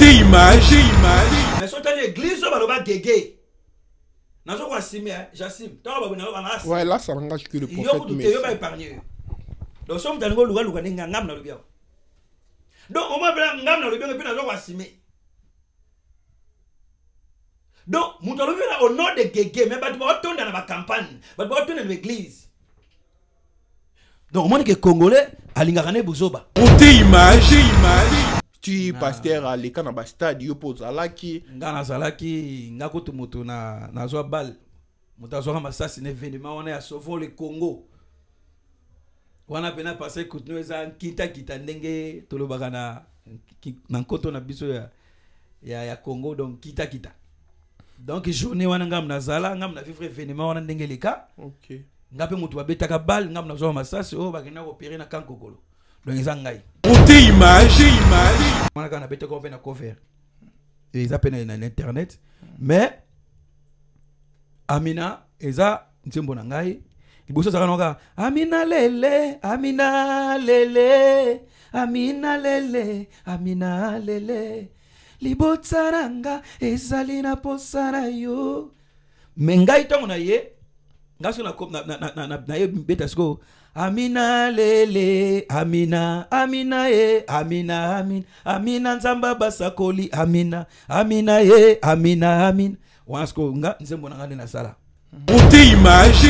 image. Mais si on a l'église, on va gégé. J'assume. Ouais, là, ça n'engage que le prophète. Il y a épargné. Donc, si on a le droit de faire un le bien. Donc, on va faire un le bien et puis on va assumer. Donc, nous avons au nom de Gégé, mais nous avons tourné dans la campagne, nous avons tourné dans l'église. Donc, on dit que les Congolais, à l'Ingarane Bouzoba. Image. Tu pasteur à l'école dans le stade, tu poses à l'aki. Ngana Zalaki, Ngakoto Moto na Zoa Bal. Moutazoa Massas, un événement, on est à sauver le Congo. On a peine passé que nous avons kita ndenge, Tolobagana, Nankoto na biso ya Congo, donc kita. Donc, journée, on a un zala, on a vivre événement, on a ndenge leka. Ok. Ngape mutu babetaka bal, ngam na Zoa Massas, oh, bagena opérer na Kankokolo. Donc, ils ont gagné. Image. On a bêté qu'on fait un cover. Et ils appellent dans internet. Mais Amina, ils ont dit bon ngai. Ils bossent ça quand Amina lele, Amina lele, Amina lele, Amina lele. Libotsaranga ezalina posara yo. Mengai tongo na ye. Ngaso na ye betasko. Amina lele, Amina, Amina ye, Amina, Amina, Amina nzamba basakoli, Amina, Amina ye, Amina, Amina. Wansko nga nzembo nangane na sala. Image.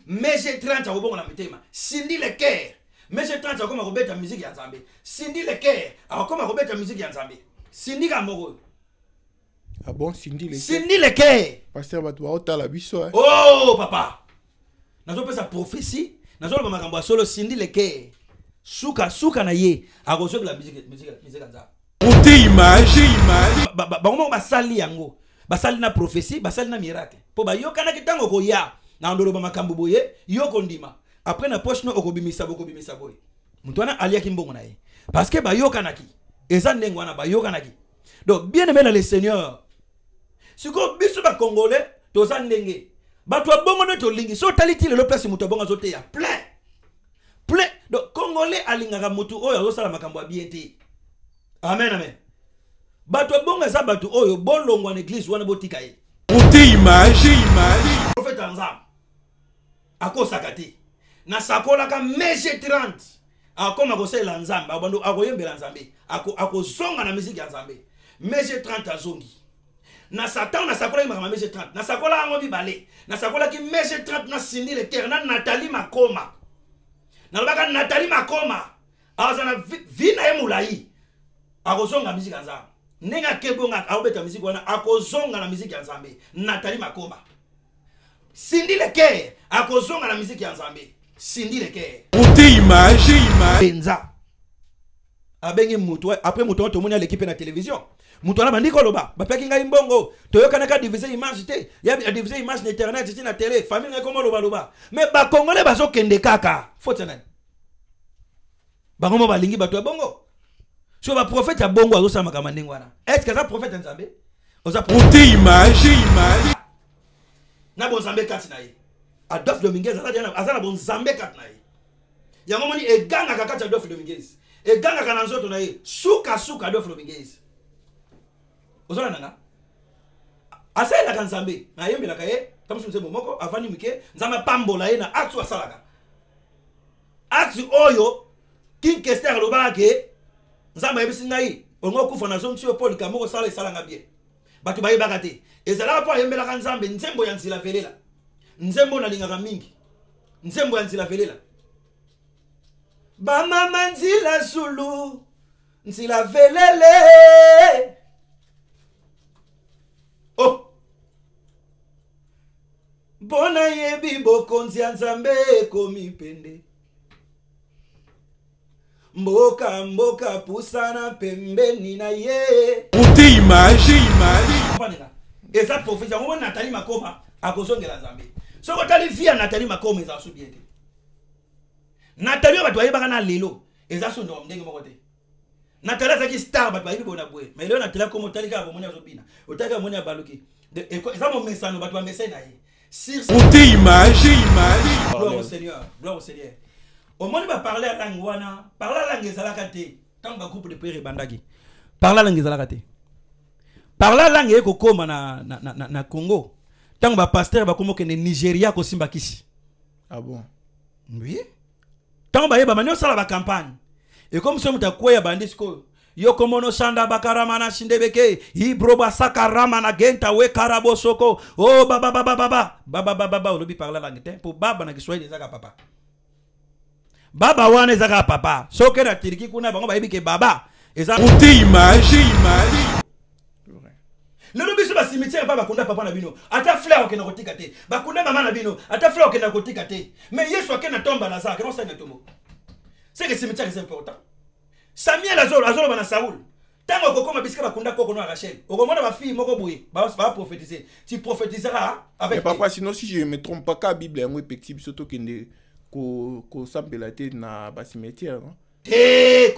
Mais j'ai 30 ans au bon la mitema. Sindi le cœur. Mais j'ai 30 ans comme Robert musique ya Nzambe. Sindi le cœur. Alors comme Robert musique ya Nzambe. Sindi ka moko. Ah bon, Cindy le cœur. Sindi le cœur. Pasteur Batwa ota la biso. Oh papa. Nazo pesa prophétie. Nazo le makambo solo Sindi le cœur. Suka na ye. A reçu la musique Nzambe. Image. Ba basali yango. Basali na prophétie, basali na miracle. Po ba yo kana kitango ko ya. Na ndolo ba makambo boye, yo kondima. Après na poche no okobimisa boye. Mutwana alia kimbongo na ye. Parce que ba yo kanaki. Eza ndengo na ba yo kanaki. Donc bien aimé dans le Seigneur. Si ko biso ba congolais, to za ndenge. Ba to bongo no to lingi. So taliti le place muto bongo zote ya plein. Donc congolais alingaka mutu oyo azosala makambo bien te. Amen. Bato bonga za bato oyo bolongwa na église wana botika ye. Image. Prophète Nzambe akosaka te na sakola ka mege 30 akoma kosela Nzambe abando akoyembela Nzambe akozonga na musique ya Nzambe mege 30 azongi na Satan na sakola ki makama mege 30 na sakola ango bibale na sakola ki mege 30 na Cindy le cœur na Nathalie Makoma na lobaka Nathalie Makoma azana vina emulai akozonga musique ya Nzambe nenga kebonga aobeta musique wana akozonga na musique ya Nzambe Nathalie Makoma. Cindy le cœur akozonga na musique ya Nzambe Cindy le cœur. Image. Benza abengi mutu après mutu to mona l'équipe na télévision mutu na bandiko loba bapeki ngai mbongo toyoka ka diviser image te ya diviser image na internet ti na télé famille ngai komo loba mais ba congolais bazo kende kaka faut tenir bangomo balingi bato bongo. So ba prophète ya bongo azo sama kama ndingo wana. Est-ce que ça prophète Nzambe? Oza image. Na bon Nzambe kati na ye. Adolphe Dominguez azana bon Nzambe kati na ye. Yango moni eganga kakati Adolphe Dominguez. Eganga kana nzoto na ye. Suka Adolphe Dominguez. Oza nanga. Asa la Nzambe. Na yembe la kaye. Tamsu nzembo moko avani mike Nzambe pambola ye na atu asalaka. Atu oyo king kester loba ke Nzamba yebisi ngai ongo kufa na zonti yo Paul kamoko sala esalanga bien. Batu baye bakate. Ezala po yembela ka Nzambe nzembo ya nzila velela. Nzembo na lingaka mingi. Nzembo ya nzila velela. Ba mama nzila sulu nzila velele. Oh. Bona yebi bokonzi ya Nzambe komi pende. Mboka pusana pembeni na ye. Image. Et ça prophétie on Nathalie Makoma akozongela Nzambe. So kotali via Nathalie Makoma eza su bien. Nathalie ba toye baka na lelo eza su ndo ndenge moko te. Nathalie zaki star ba toye bona boye. Mais lelo Nathalie comme otali ka bomoni azobina. Otaka moni abaluki. Eza mo mesano ba to mesana na ye. Image. Gloire au Seigneur. Au monde va parler à langue wana, parler à langue ezalaka te. Tant ba groupe de prière bandaki. parla langue ezalaka te. Parla langue eko koma na Congo. Tango ba pasteur ba komo kene Nigeria ko simba kisi. Ah bon? Oui. Tango ba yeba manyo sala ba campagne. Et comme ça muta koya bandisko yo komono shanda bakaramana shindebeke ibro basaka ramana genta we karabo soko oh baba olobi parla langue te pour baba na Kiswahili ezaka papa. Baba wana ezaka papa. Soke na tiriki kuna bango ba yebike baba ezaka Côté image. Lelo biso ba cimetière pa bakunda papa na bino. Ata fleur okena kotika te. Bakunda mama na bino. Ata fleur okena kotika te. Mais Yesu akena tomba na zaka. Non ça na tombo. C'est que cimetière est important. Samuel azolo bana Saoul. Tango kokoma bisika bakunda koko no Rachel. Okomona ba fille moko boye. Ba prophétiser. Tu prophétiseras avec. Mais papa sinon si je me trompe pas ka Bible yango effective surtout kende ko sambela te na ba cimetière. Eh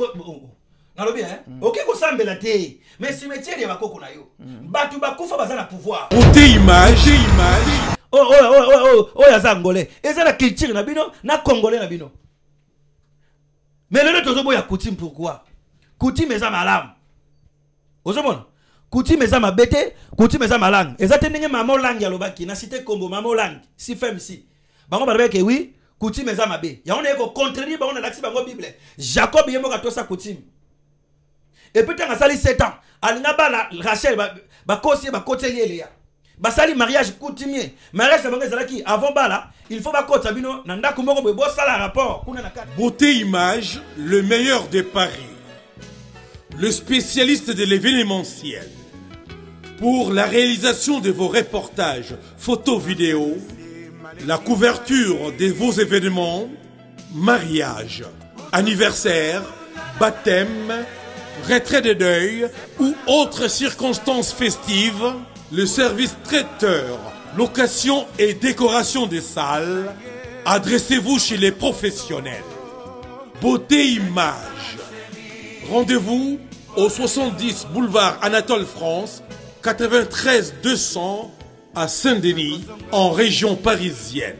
nalobi OK ko sambela te. Mais cimetière ya bakoko na yo. Batu bakufa bazana pouvoir. Côté image. Ya Angolais. Ezana culture na bino na Congolais na bino. Mais le nôtre boya coutume pourquoi? Coutume eza malam. Ozomona? Coutume eza mabete, coutume eza malang. Ezate ndenge mama langue ya lobaki na cité Kombo mama langue. Si femme si. Bango barbe ke oui, coutume eza mabe. Ya on eko contredire bango na laxi bango Bible. Jacob yemo ka tosa coutume. Et puis tant sali 7 ans, alinga ba Rachel ba kosi ba koteli eleya. Basali mariage coutumier. Mariage na bango ezalaki avant bala, il faut ba kota bino na ndako moko bo sala rapport kuna na kati. Beauté Image, le meilleur de Paris. Le spécialiste de l'événementiel. Pour la réalisation de vos reportages, photos, vidéos, la couverture de vos événements, mariage, anniversaire, baptême, retrait de deuil ou autres circonstances festives, le service traiteur, location et décoration des salles, adressez-vous chez les professionnels. Beauté Image. Rendez-vous au 70 boulevard Anatole France, 93 200 à Saint-Denis, en région parisienne.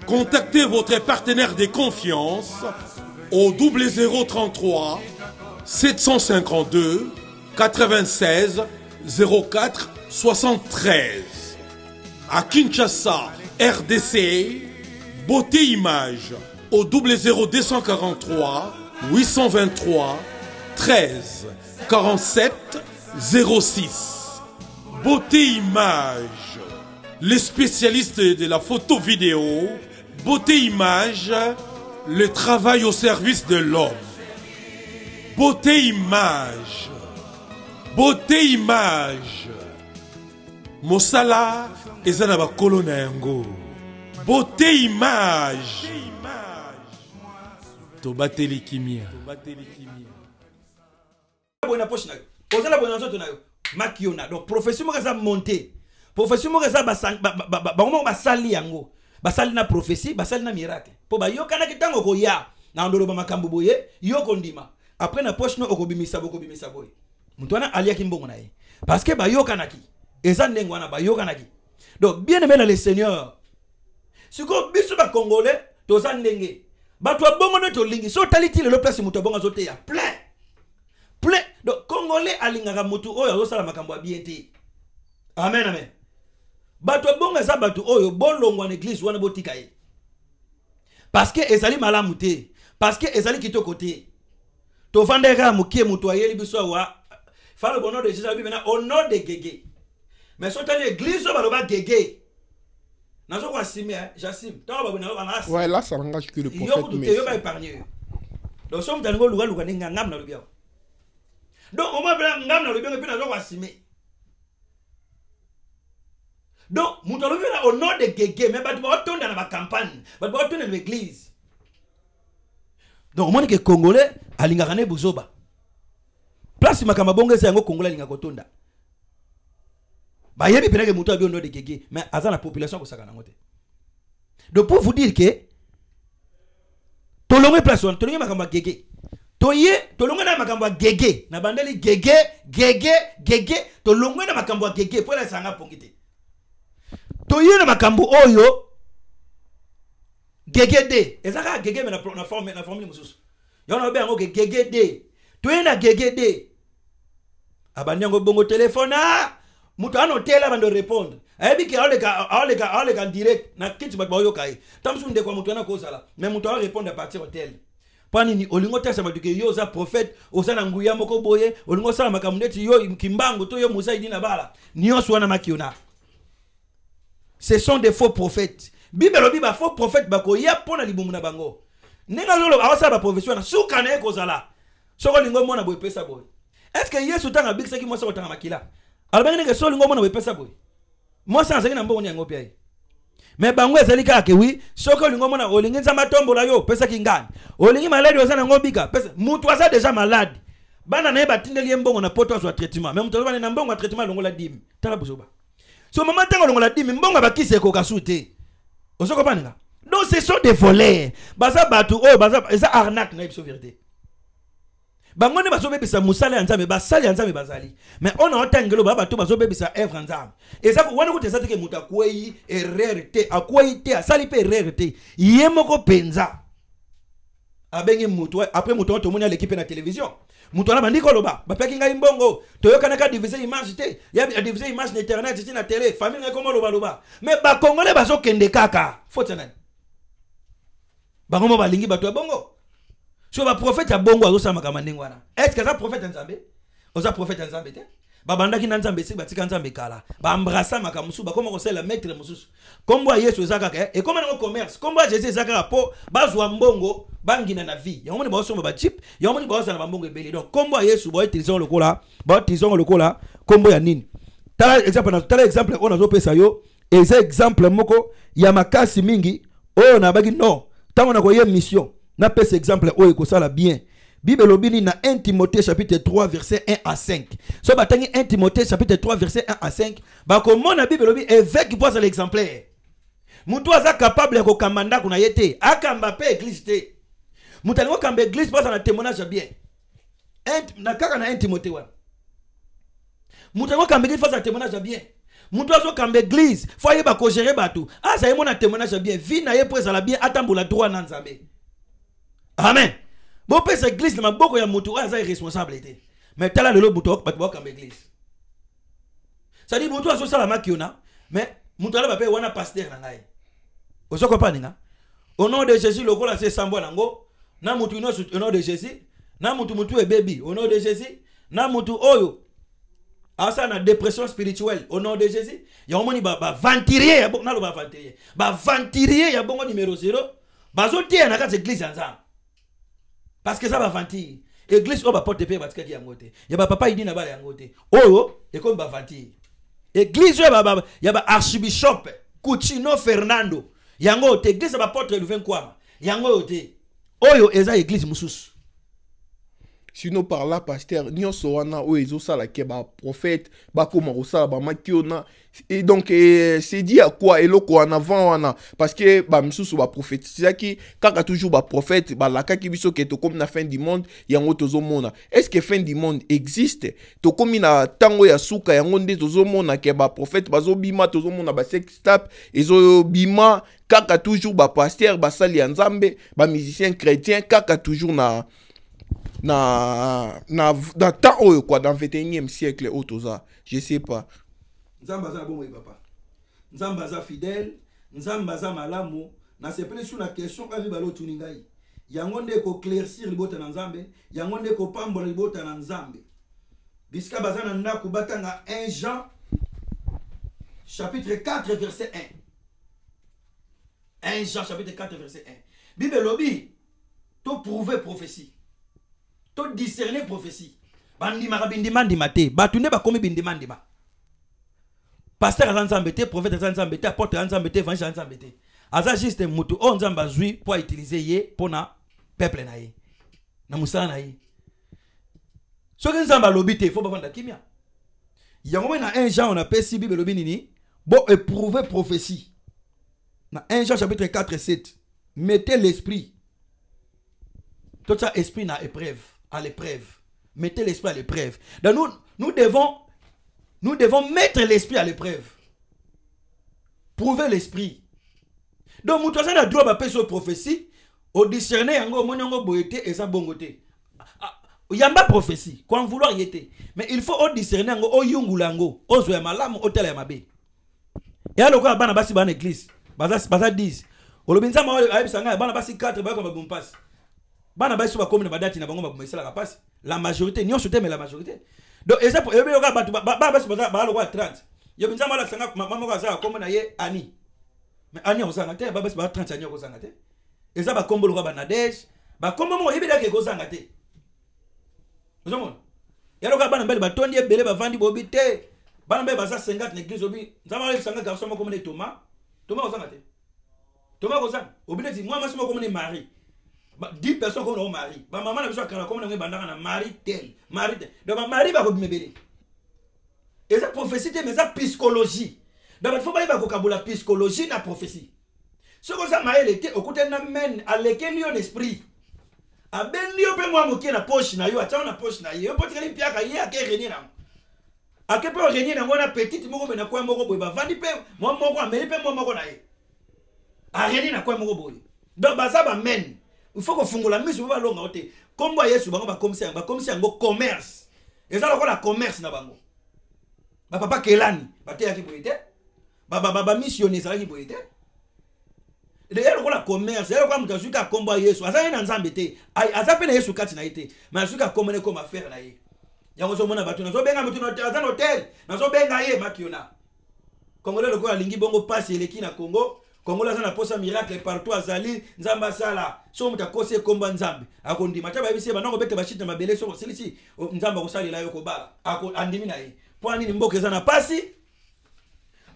Contactez votre partenaire de confiance au 0033 752 96 04 73. À Kinshasa, RDC, Beauté Image au 00243 823 13 47 06. Beauté Image, les spécialistes de la photo vidéo. Beauté Image, le travail au service de l'homme. Beauté Image, Beauté Image, Mosala ezana ba kolona yango. Beauté Image, tobateli kimia. Bona poche na yo. Ozala bona nzoto na yo. Makiona. Donc profession mo kaza monter. Profession mo kaza ba sali yango. Basali na prophétie, basali na miracle. Po ba yoka na kitango ko ya. Na ndolo ba makambo boye, yoko ndima. Après na poche no okobimisa boye. Mutwana alia kimbongo na ye. Parce que ba yoka na ki. Eza ndengo wana ba yoka na ki. Donc bien aimé dans le Seigneur. Siko biso ba Congolais, toza ndenge. Ba to bongo no to lingi. So taliti le place muto bonga zote ya plein. Plein. Donc Congolais alingaka mutu oyo azosala makambo ya bien te. Amen amen. Bato bonga za bato oyo bolongo en église wana botika ye. Parce que ezali malamu te. Parce que ezali kitoko te. To vandeka mukie mutu ayeli biso wa fa le bonheur de Jésus maintenant au nom de Gégé. Mais so tali église so baloba Gégé. Nazo kwa sime Jassim. Tawa babu na ba Ouais, là ça engage que le prophète mais yo ba épargner. Donc so mtango luga ninga ngam na lubia. Donc au moins ngam na lubia puis nazo kwa sime. Donc, nous avons au nom de Gégé, mais nous avons retourné dans la campagne, nous avons retourné dans l'église. Donc, on dit que les Congolais, ils ont gagné Bouzoba. Place Makamabonga, c'est un Congolais qui a gagné. Il y a des gens qui ont au nom de Gégé, mais il y a la population qui a gagné. Donc, pour vous dire que, tout le monde est place, tout le monde est Gégé. Tout le monde est Gégé. Na bandeli Gégé, tout le monde est Gégé. Pour la sanga pongité. Toye na makambo oyo gegede ezaka gege na formule mususu yona obe ngo gegede toye na gegede abandi yango bongo téléphone mutu anotela bando répondre ayebi ke aoleka direct na kiti bato bayoka ye tamusu ndeko mutu ana kozala mais mutu répondre à partir hotel pani ni olingo tesa bato ke yo za prophète osana nguya moko boye olingo sala makambo neti yo kimbango to yo musaidi na bala nyonso wana makiona. Ce sont des faux prophètes. Bible lobi ba faux prophète bako ya pona libumu na bango. Nenga lolo awasa ba profession na suka na ekozala. Soko lingo mona boye pesa boye. Est-ce que Yesu tanga bikisa ki mosa otanga makila? Albangi nge so lingo mona boye pesa boye. Mosa azali na mbongo nyango pia. Mais bango ezali kaka ke wi soko lingo mona olingi nzamba tombola yo pesa kingani. Olingi malade ozana ngobika pesa. Mutu aza déjà malade. Bana na yeba tindeli mbongo na poto azwa traitement. Mais mutu azwa na mbongo na traitement longo la dim. Tala buzoba. So maman tango longo la dim mbongo bakise ko kasute. Osoko paninga. Donc ce sont des voleurs. Baza batu oh baza eza arnaque na ipso vérité. Bangone bazo bebisa musale anzambe basali anzambe bazali. Mais on a otangelo ba batu bazo bebisa œuvre anzambe. Eza ko wana ko tesa teke mutakwei erreur te akwei te asali pe erreur te. Yemoko penza. Abengi mutu après mutu on tomoni à l'équipe na télévision. Mutu na bandiko loba ba peki ngai mbongo toyoka naka diviser image te ya diviser image na internet ti na télé famille ngai komo loba mais ba congolais bazo kende kaka faut nani bangomo balingi bato ya bongo so ba prophète ya bongo azo sama kama ndingo wana est-ce que ça prophète nzambe oza prophète nzambe te ba bandaki na nzambe si batika nzambe kala ba embrassa makamusu ba koma ko sela maître mususu kombo Yesu ezaka ke e koma na commerce kombo Jésus ezaka po bazwa mbongo bangina na vie ya moni ba osoma ba chip ya moni ba osana ba mbongo ebele donc kombo Yesu ba utiliser lokola ba utiliser lokola kombo ya nini tala exemple on azo pesa yo eza exemple moko ya makasi mingi o na bagi non tango na ko ye mission na pesa exemple o ekosala bien. Bible lobini na 1 Timothée chapitre 3 verset 1 à 5. So batangi 1 Timothée chapitre 3 verset 1 à 5. Ba comment na Bible lobi évêque pose l'exemplaire. Mutu aza capable ko kamanda kuna yete. Akamba pe église te. Mutu alingo kamba église pose na témoignage bien. Na kaka na 1 Timothée wa. Mutu alingo kamba église pose na témoignage bien. Mutu azo kamba église faut yeba ko gérer batu. Ah ça yemo na témoignage bien. Vie na ye pose la bien atambula droit na nzambe. Amen. Bon pèse église na maboko ya mutu aza responsabilité. Mais tala lelo mutu batu ba kamba église. Ça dit mutu aso sala makiona mais mutu ala ba pe wana pasteur na ngai. Ozo comprendre nga? Au nom de Jésus lokola c'est sambo nango na mutu ino au nom de Jésus na mutu e baby au nom de Jésus na mutu oyo asa na dépression spirituelle au nom de Jésus. Ya omoni ba venturier ya bongo na lo ba venturier. Ba venturier ya bongo numéro 0 bazo tie na kati église nzambe. Parce que ça va vantir. Église on va porter paix parce qu'il y a ngote. Ya ba papa idi na ba ya ngote. Oyo e comme ba vantir. Église ya ba archbishop Cucino Fernando. Ya ngote église ba porter Louvain Kwama. Ya ngote. Oyo eza église mususu. Sinon par là pasteur nyonso wana o ezo sala ke ba prophète ba koma ko sala ba makiona et donc c'est dit à quoi eloko en avant wana parce que ba msusu ba prophète c'est qui kaka toujours ba prophète ba la kaki biso ke to comme na fin du monde yango tozo mona est-ce que fin du monde existe to comme na tango ya suka yango nde tozo mona ke ba prophète bazo bima tozo mona ba sex tap ezo bima kaka toujours ba pasteur ba sali nzambe ba musicien chrétien kaka toujours na temps oyo quoi dans 21e siècle otoza je sais pas nzamba za bon papa nzamba za fidèle nzamba za malamu na sepele sur la question abi balo tuningai yango nde ko claircir libota na nzambe yango nde ko pambola libota na nzambe biska bazana ndako batanga 1 Jean chapitre 4 verset 1 Jean chapitre 4 verset 1 Bible lobi to prouver prophétie to discerner prophétie bandima bindima ndima te batunde bakomi bindima ndima pasteur azanzambe te prophète azanzambe te apôtre azanzambe te évangile azanzambe te aza juste mutu o nzamba zui pour utiliser ye pona peuple na ye na musala na ye soki nzamba lobi te faut bavanda kimia yango na 1 Jean on appelle si Bible lobi nini bon éprouver prophétie na 1 Jean chapitre 4 7 mettez l'esprit tout ça esprit na épreuve à l'épreuve. Mettez l'esprit à l'épreuve. Donc nous devons mettre l'esprit à l'épreuve. Prouver l'esprit. Donc nous avons le droit de faire prophétie. Au discerner yango monyango boyete et sa bongote. yamba prophétie quand vouloir y était mais il faut au discerner ngo o yungulango o zo ya malamu o tela ya mabe ya lokwa bana basi bana église baza 10 olobinza ma ayebisanga bana basi 4 ba ko ba bompass bana basi ba komina badati na bango ba bomesela ka passe la majorité nyo soute mais la majorité donc exemple ebe yoka batu ba basi ba lokwa 30 yo binza mala sanga mama ko za komona ye ani mais ani o sanga te ba basi ba 30 ani ko sanga te eza ba kombo lokwa ba nadej ba kombo mo yebida ke ko sanga te Zomon. Yalo ka bana mbele batondi ebele bavandi bobi te. Bana mbele baza 50 l'église obi. Nzama le sanga garçon mo comme les Thomas. Thomas ozanga te. Thomas ozanga. Obi dit moi masimo comme les Marie. 10 personnes comme au mari. Ba maman na biso kala comme na bandaka na mari tel. Mari tel. Donc ma mari ba ko bimebele. Et ça prophétie mais ça psychologie. Donc il faut pas ba ko kabula psychologie na prophétie. Ce que ça m'a été au côté na men à lequel yon esprit. Abendi yo pe moi mokie na poche na yo atia na poche na yo poti kali piaka ye ake renier na ake pe renier na ngona petite moko be na kwa moko boy ba vandi pe moi moko ameli pe moi moko na ye a renier na kwa moko boy donc baza ba men il faut ko fungola miso ba longa ote kombo Yesu bango ba komisi yango commerce eza lokola commerce na bango ba papa kelani ba te yaki boyete ba missionnaire za ki boyete de yelo ko la commerce yelo ko mutu suka kombo Yesu aza na nzambe te aza pe na Yesu kati na ite mais suka komene ko affaire na ye yango zo mona batu na zo benga mutu na aza na hotel na zo benga ye makiona Congolais loko alingi bongo passe eleki na Congo Congolais aza na posa miracle partout azali nzamba sala so mutu akose komba nzambe akondima ta ba bisi ba nako bete ba shit na mabele so silisi nzamba ko sali la yo ko bala ako andimi na ye poni ni mboka eza na pasi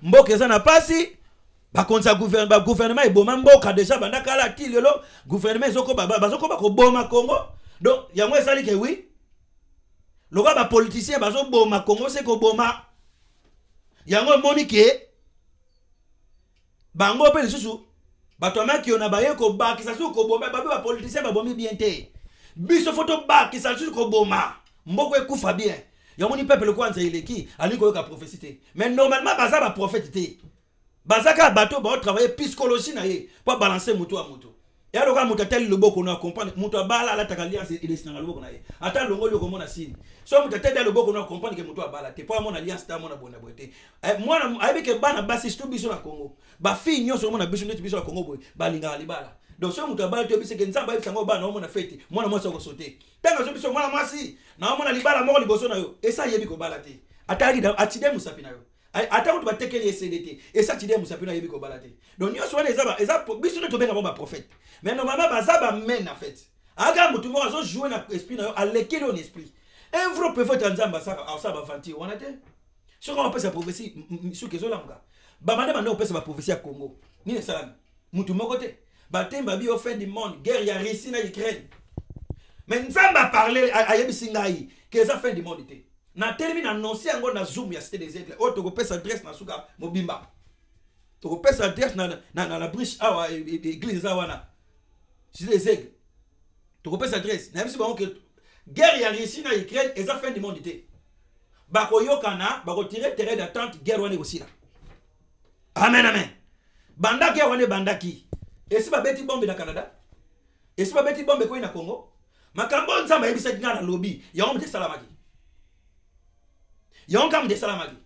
mboka eza na pasi ba konza gouvernement eboma mboka déjà bandaka la ti lelo gouvernement ezoko bazoko ba ko boma Congo donc yango esali ke oui loka ba politicien bazo boma Congo c'est ko boma yango monike bango pe lisusu bato amaki ona baye ko ba kisa su ko boma ba politicien ba bomi bien te biso photo ba kisa su ko boma mboko ekufa bien yango ni peuple ko anza ileki ali ko ka prophétie mais normalement baza ba prophète te Bazaka bateau ba travailler psychologie na ye pour balancer moto à moto. Et alors quand moto tel le boko na comprendre moto bala la takaliance il est dans le boko na ye. Ata longo le komona signe. So moto tel le boko na comprendre que moto bala te pour mon alliance ta mona bona boité. Moi na avec que bana basi tout biso na Congo. Ba fille nyo so mona biso net biso na Congo boy. Ba linga libala. Donc so moto bala to biso que nzamba biso ngo bana mona fête. Moi na moi so ko sauter. Tanga so biso mona mwasi na mona libala mo liboso na yo. Et ça yebi ko bala te. Atali atide musapi na yo. Attends tu vas te quel CDT et ça tu dis musapi na yebi ko balate donc nyo soine eza biso to benga ba prophète mais normalement baza ba men en fait aga mutu mo azo jouer na esprit na yo à lequel on esprit un vrai prophète nzamba ça ba fanti on a te sur on peut sa prophétie sur kezo langa ba mande mande on peut sa prophétie à Congo ni salam mutu moko te ba temba bi au fin du monde guerre ya Russie na Ukraine mais nzamba parler à yebi singai que ça fin du monde te na termine annoncer encore na zoom ya cité des aigles o to ko pesa adresse na suka mobimba to ko pesa adresse na la briche awa église awa na cité des aigles to ko pesa adresse na biso ba que guerre ya Russie na Ukraine et ça fin du monde té ba ko yokana ba ko tirer terrain d'attente guerre wana aussi là amen amen banda guerre wana banda ki et si ba beti bombe na Canada et si ba beti bombe ko na Congo makambo nzamba yebisa ngana lobby ya on te salamaki Yon kam de salamaki.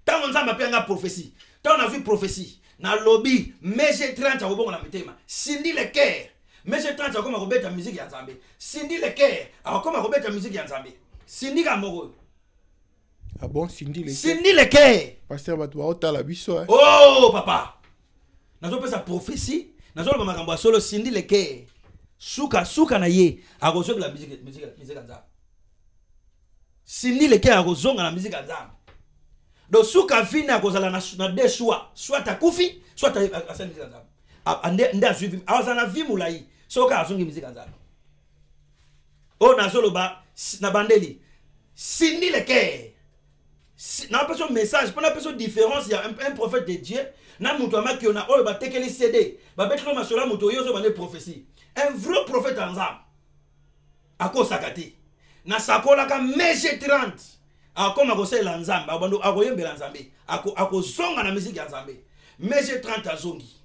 Tant on zamba penga prophétie. Tant on a vu prophétie. Na lobby, mais j'ai 30 à rebondir la mitema. Cindy le cœur. Mais j'ai 30 à comme Robert la musique en Zambie. Cindy le cœur. Alors comme Robert la musique en Zambie. Cindy Gamoro. Ah bon, Cindy le cœur. Cindy le cœur. Pasteur Batou ota la biso. Oh papa. Nazo pe sa prophétie. Nazo le makambo solo Cindy le cœur. Suka na ye. A rejoindre la musique en Zambie. Cindy le cœur a rejoindre la musique en Zambie. Donc suka vina a kozala na deux choix. Soit ta kufi, soit ta asa musique en Zambie. Nda suivi. Awazana vimulai. Soka azongi musique en Zambie. Oh nazolo ba na bandeli. Cindy le cœur. Na personne message, pour na personne différence, il y a un prophète de Dieu. Na mutu amaki ona oyo ba tekeli CD. Ba betlo masola mutu yozo ba ne prophétie. Un vrai prophète en Zambie. Ako sakati. Na sakola ka meje 30. Akoma ko se la Nzambe, abando akoyembe la Nzambe. Ako zonga na musique ya Nzambe. Meje 30 azongi.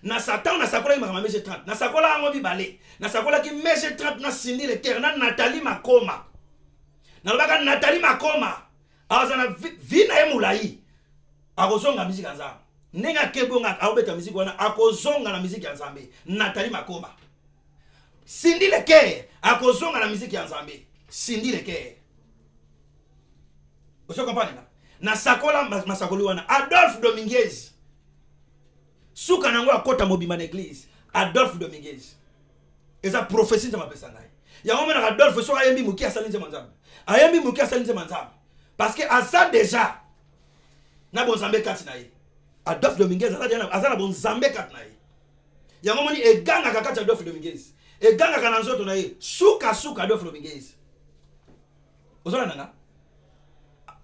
na Satan na sakola ki makama mèche 30 na sakola yango bibale na sakola ki mèche 30 na Cindy Leker na Nathalie Makoma na lobaka Nathalie Makoma azana vina ye mulai akozonga musique ya Nzambe nenga kebonga aobeta musique wana akozonga na musique ya Nzambe Nathalie Makoma Cindy Leker akozonga na musique ya Nzambe Cindy Leker oso comprenez na sakola masakoli wana Adolphe Dominguez suka nango akota mobima na église Adolphe Dominguez eza prophétie nzama pesa ngai ya ngomena Adolphe so ayembi muki asalinze manzambe ayembi muki asalinze manzambe parce que asa déjà na bon Nzambe kati na ye Adolphe Dominguez azana bon Nzambe kati na ye ya ngomoni eganga kakati Adolphe Dominguez eganga kana nzoto na ye suka Adolphe Dominguez ozona nanga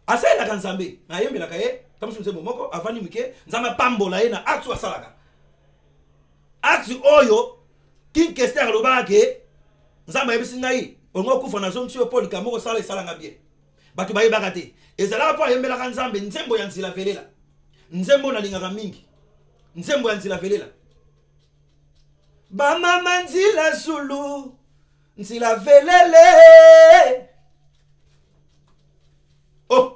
asa ela kan Nzambe na yembi la kaye tamusu nzembo moko avani muke Nzambe pambola ye na acte asalaka acte oyo King Kester lobaka ke Nzambe yebisi ngai ongo kufa na zone sur Paul kamoko sala esalanga bien batu bayebaka te ezalaka po ayembelaka Nzambe nzembo ya nzila velela nzembo nalingaka mingi nzembo ya nzila velela bamama nzila zulu nzila velele oh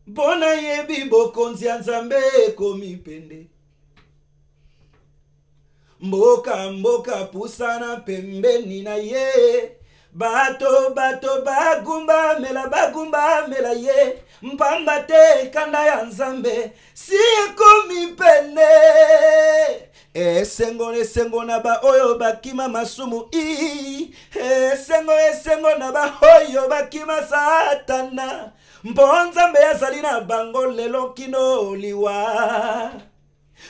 bona yebi bokonzi ya Nzambe ekomi pende mboka pusana pembeni na ye bato bagumba mela ye mpamba te kanda ya Nzambe si ekomi pende esengo na ba oyo bakima masumu esengo na ba oyo bakima satana mpo Nzambe azali na bango lelo kino liwa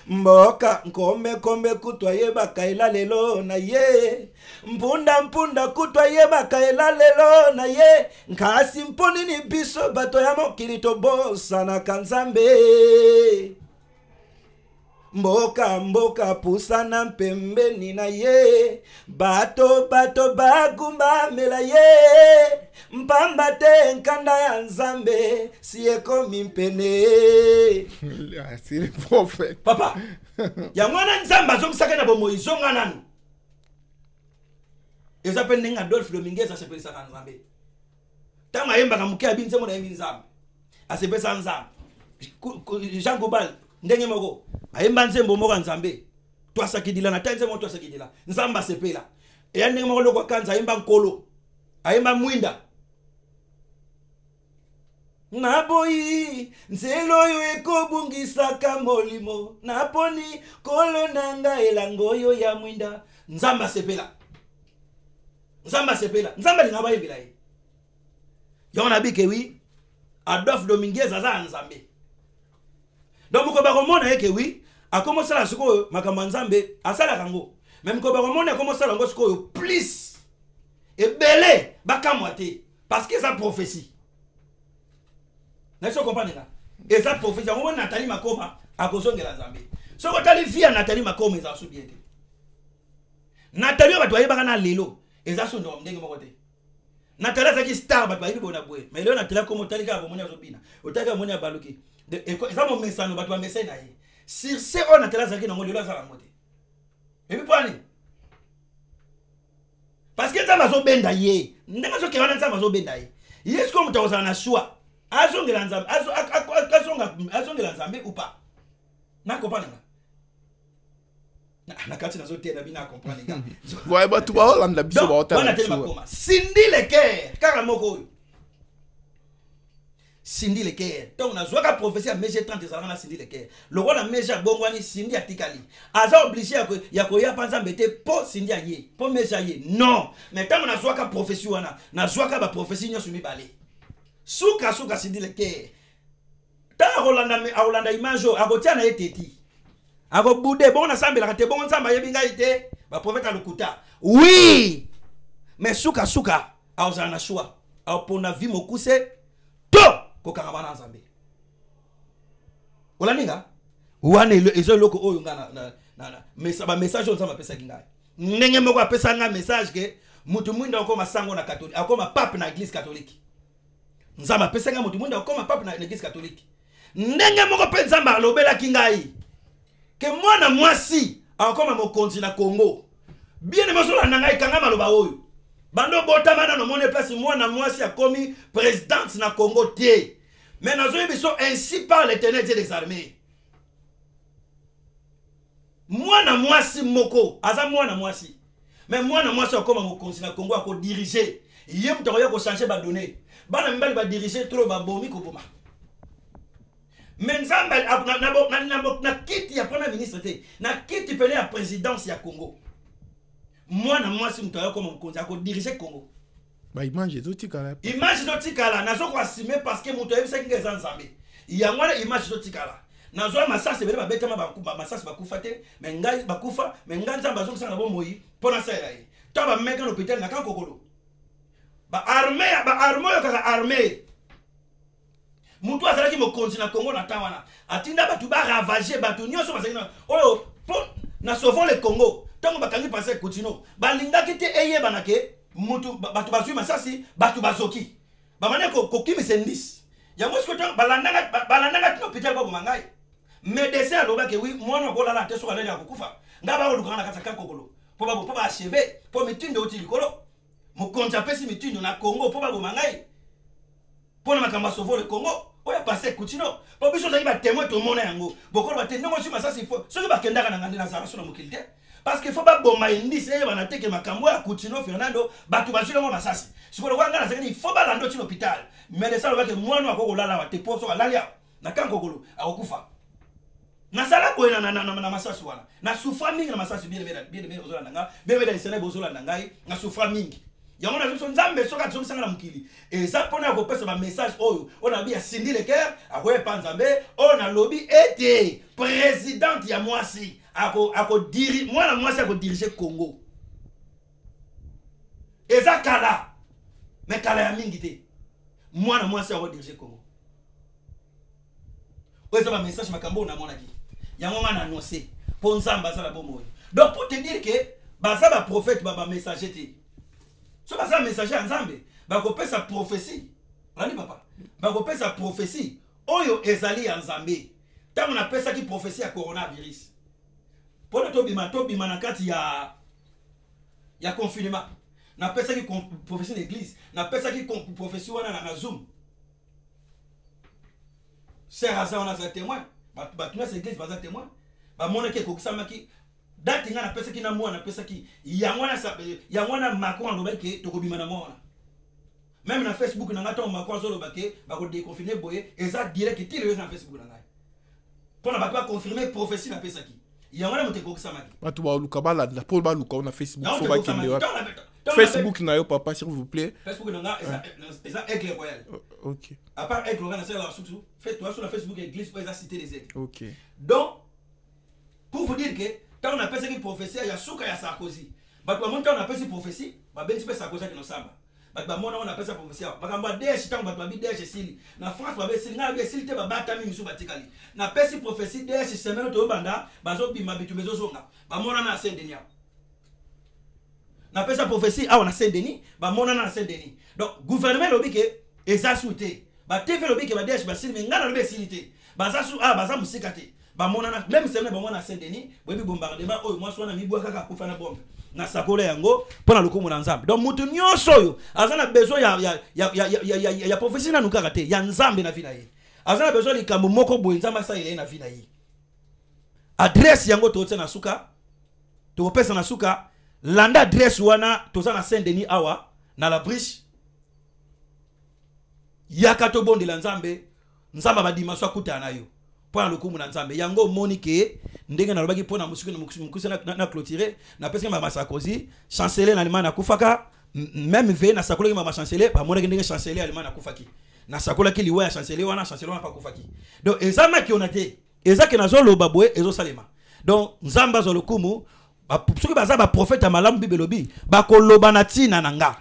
mboka nkombe kutwa ye bakaela lelo na ye mpunda kutwa ye bakaela lelo na ye nkasi mponi ni biso bato ya mokili tobosana ka Nzambe mboka pusana pembeni na ye bato bagumba mela ye mpamba te nkanda ya Nzambe si ekomi mpene c'est le prophète papa ya mwana Nzambe azongisaka na bomo izonga nanu eza pe ndenge Adolphe Dominguez asepelisaka Nzambe tanga yembaka muke abinze mona yembi Nzambe asepesa Nzambe Jean Gobal ndenge moko ayemba nzembo moko Nzambe twasakidila na tanze moko twasakidila Nzambe asepela eya ndenge moko lokwa kanza ayemba nkolo ayemba mwinda naboyi nzelo yo ekobungisaka molimo naponi kolo nanga elango yo ya mwinda Nzambe asepela Nzambe lingaba yebila ye yona bike wi Adolphe Dominguez aza Nzambe donc ko ba komona yeke wi akomosala sikoyo makambo Nzambe asala kango même ko ba komona akomosala ngo sikoyo plus ebele bakamwa te parce que ça prophétie na so comprendre nga eza prophétie ngo Nathalie Makoma akozongela Nzambe so ko tali via Nathalie Makoma eza so bien te Nathalie ba toye baka na lelo eza so ndo ndenge moko te Nathalie zaki star ba toye bona bwe mais lelo Nathalie komo tali ka bomona zo bina otaka mona baluki eza mo mesano ba to message na ye sur ce on Nathalie zaki ngo lelo za mote et puis pani parce que Nzambe zo benda ye ndenge zo kewana Nzambe zo benda ye yes comme to na choix azongela Nzambe azongela Nzambe ou pas na comprendre na kati na zo tena bina comprendre nga ouais ba tu ba Hollande biso ba hota na tellement koma Cindy Leker kaka moko oyo Cindy Leker donc na zoka prophétie à mèche 30 ezalaka na Cindy Leker loko na mèche bongwani Cindy atikali aza obligé ya koya pa Nzambe te po Cindy aye po mèche aye non mais tant na zoka prophétie wana na zoka ba prophétie nyoso mibale suka Cindy Leker ta Rolanda image akotia na eteti akobude bon na sambela te bon Nzambe yebinga ite ba prophète alukuta oui mais suka aozana choix apona vi mokuse to kokanga bana Nzambe olaninga wana ezo loko oyo nga na message Nzambe apesa kinga ndenge moko apesa nga message ke mutu mwinda okoma sango na catholique akoma pape na église catholique Nzambe apesa nga mutu mwinda okoma pape na église catholique ndenge moko pe Nzambe alobela kingai que moi na moi si encore mon continent Congo bien aimé sur la nanga ikanga maloba oyo bando botama na no mone place moi na moi si a commis présidente na Congo tie mais nazo biso ainsi par l'Éternel Dieu des armées moi na moi si moko aza moi na moi si mais moi na moi si comme mon continent Congo a ko diriger yem to ko changer ba donner bana mbali ba diriger trop ba bomi ko boma mais nzamba na kiti ya premier ministre te na kiti pele ya présidence ya Congo moi na moi si mtoyo comme konza ko diriger Congo ba image zo tikala nazo ko assumer parce que mtoyo bisa kinga nzambe ya ngwana image zo tikala nazo masasi bele ba betama ba masasi ba kufa te mais ngai ba kufa mais nganza bazo kusanga bo moyi pona sa ya to ba meka no hôpital na kan kokolo ba armée kaka armée mutu azalaki mokonzi na Congo na tawana atinda batu ba ravager batu nyonso bazalina oyo na sauvons le Congo tango bakangi passer Coutinho balingaki te eyeba na ke mutu batu bazui masasi batu bazoki bamane ko kimi sendis yango siko tango balandanga tino hôpital ba bomangai médecin aloba ke oui mwana ko lala te so alele akukufa ngaba oluka na kataka kokolo po ba achever po mitindo oti likolo mokonzi apesi mitindo na Congo po ba bomangai po na makamba sauver le Congo oya passer Coutinho po biso zaki ba témoin to mona yango bokolo ba témoin mo si masasi fo so ba kendaka na ngandi na zara so na mokilite parce que faut pas bomba indi c'est ba na teke makambo ya Coutinho Fernando batu ba zilo mo masasi sikolo kwanga na zaki faut ba lando ti l'hôpital mais ça ba ke mwana ko lala wa te poso alalia na kanko kolo akufa na sala ko na masasi wana na souffra mingi na masasi bien ozola nanga bien sene bozola nanga na souffra mingi yango na biso nzambe soka tsomisanga na mukili eza pona ko pesa ba message oyo ona bi asindi le cœur akoye pa nzambe ona lobi ete président ya mwasi ako diri mwana mwasi ako diriger Congo eza kala mais kala ya mingi te mwana mwasi ako diriger Congo oyo ba message makambo na mona ki yango ngana annoncer po nzamba za la bomo donc pour te dire que baza ba prophète ba messager te so baza messager ya nzambe bakopesa prophétie rani papa bakopesa prophétie oyo ezali ya nzambe tango na pesa ki prophétie ya coronavirus pona to bima na kati ya confinement na pesa ki prophétie d'église na pesa ki prophétie wana na Zoom c'est raza on a za témoin ba tuna cette église baza témoin ba mona ke kokisama ki dati nga na pesa ki na mwana pesa ki yangwana Macron aloba ke tokobima na mwana même na Facebook na ngata Macron zoloba ke ba ko déconfiner boye eza direct ti le na Facebook na ngai pona ba ko confirmer prophétie na pesa ki yangwana muteko kusama ki batu ba luka bala na pour ba luka na Facebook faut ba ki Facebook na yo papa s'il vous plaît Facebook na nga eza Aigle Royal OK à part Aigle Royal na c'est la surtout faites-toi sur la Facebook église pour eza citer les aigles OK donc pour vous dire que tant on a pensé que prophétie ya suka ya Sarkozy batu ba monta on a pensé prophétie ba benzi pe Sarkozy ki no samba batu ba mona on a pensé prophétie ba kamba DH tant batu ba bi DH sili na France ba be sili na be sili te ba batami misu batikali na pensé prophétie DH semaine to banda bazo bima bitu bezo zonga ba mona na Saint-Denis na pensé prophétie a on a Saint-Denis ba mona na Saint-Denis donc gouvernement lobi ke eza souté ba TV lobi ke ba DH ba sili mais ngana lobi sili te baza su baza musika te ba monana même semaine ba mona Saint-Denis bobi bombardement oyo moi sona mi bwa kaka kufa na bombe na sakola yango pona lokumu na nzambe donc mutu nyonso oyo azana besoin ya prophétie na nukaka te ya nzambe na vida ye azana besoin likambo moko boye nzambe sa ile na vida ye adresse yango to na suka to pesa na suka landa adresse wana toza na Saint-Denis awa na la briche yakato bonde la nzambe ba dimanche akuta na yo pour le coup na nzambe yango monike ndenge na lobaki pona musiki na clôturer na pesa ma Sarkozy chancelier na Allemagne na kufaka même ve na sakola ma chancelier ba monike ndenge chancelier Allemagne na kufaki na sakola ki liwa ya chancelier wana pa kufaki donc ezama ki onate ezaki na zo loba boye ezo salema donc nzamba zo lokumu ba soki baza ba prophète malamu bibelobi ba koloba na tina nanga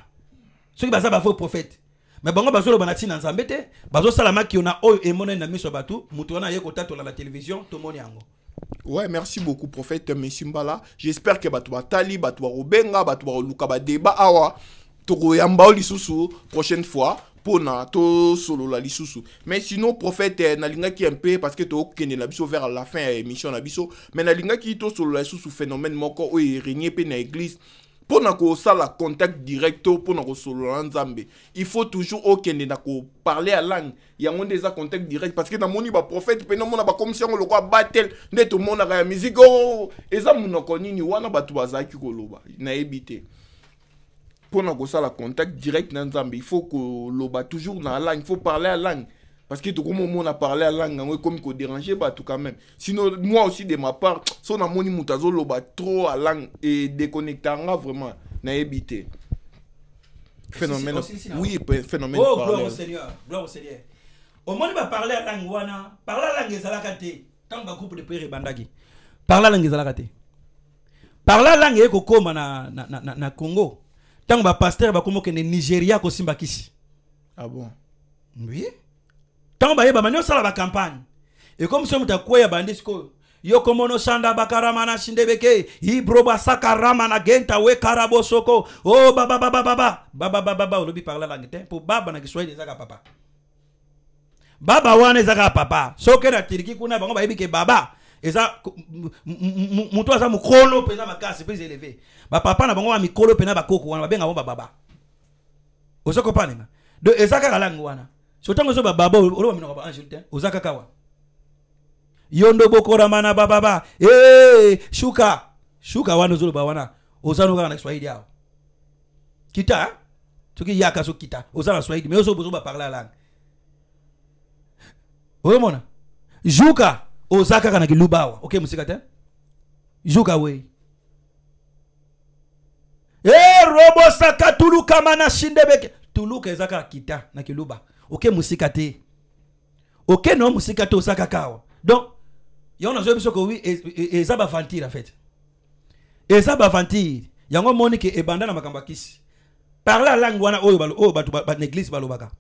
soki baza ba faux prophète mais bango bazolo banati na nzambe te bazo salama ki ona oyo emona na miso batu mutu wana ye kota to la télévision to moni yango. Ouais, merci beaucoup prophète Monsieur Mbala. J'espère que batu batali batu robenga batu luka ba débat awa to yamba lisusu prochaine fois pona to solo la lisusu. Mais sinon prophète nalinga qui un peu parce que to kene na biso vers la fin émission na biso, mais nalinga qui to solo la lisusu phénomène moko o régner pe na église. Pour nous la contact direct pour nous solo nzambe, il faut toujours okende na ko parler à langue. Il y a des contact direct parce que dans mon ba prophète pe na mona ba comme si on le roi battle net tout le monde a musique oh et ça mon koni ni wana batu bazaki ko loba na ebité. Pour nous la contact direct na nzambe, il faut que loba toujours na langue, il faut parler à langue. Parce que tout le monde a parlé à la langue, comme qu'on dérangeait, bah, tout quand même. Sinon, moi aussi, de ma part, si on a mon moutazo, loba trop à la langue et déconnecté, vraiment, n'a évité. Phénomène. Oui, phénomène. Oh, gloire au Seigneur. Gloire au Seigneur. Au moment où on va parler à la langue, parler à la langue, c'est la kate. Tant que couple de père bandagi. Parler à la langue, c'est la kate. Parler à la langue, c'est comme na Congo. Tant que pasteur va comme que Nigeria, ko simba kisi. Ah bon? Oui. Tant que ba manyo sala ba campagne. Et comme ça muta kwa ya bandisco yo komono shanda bakaramana shindebeke ibroba sakaramana genta we karabo soko oh baba olobi parla langue te pour baba na kiswahili ezaka papa baba wana ezaka papa soke na tiriki kuna bango ba yebike baba eza muto aza mukolo pena makasi pese élevé ba papa na bango ba mikolo pena ba koko wana benga bomba baba osoko panenga de ezaka langue wana so tango so baba oloba minoko ba angel te ozaka kawa yondo bokora mana baba shuka wana zolo ba wana ozano kana Kiswahili yao kita tuki yaka so kita ozana Swahili mais ozo bozo ba parler la langue omona juka ozaka kana kilubawa okay musika te juka we robo saka tuluka mana shindebeke tuluka ezaka kita na kiluba okay musika te okay no musika te osaka kawa donc yon a joué que oui et ça va fantir en fait et ça va fantir yango monique et bandana makamba kisi parler la langue wana oyo balo o batu ba l'église balo baka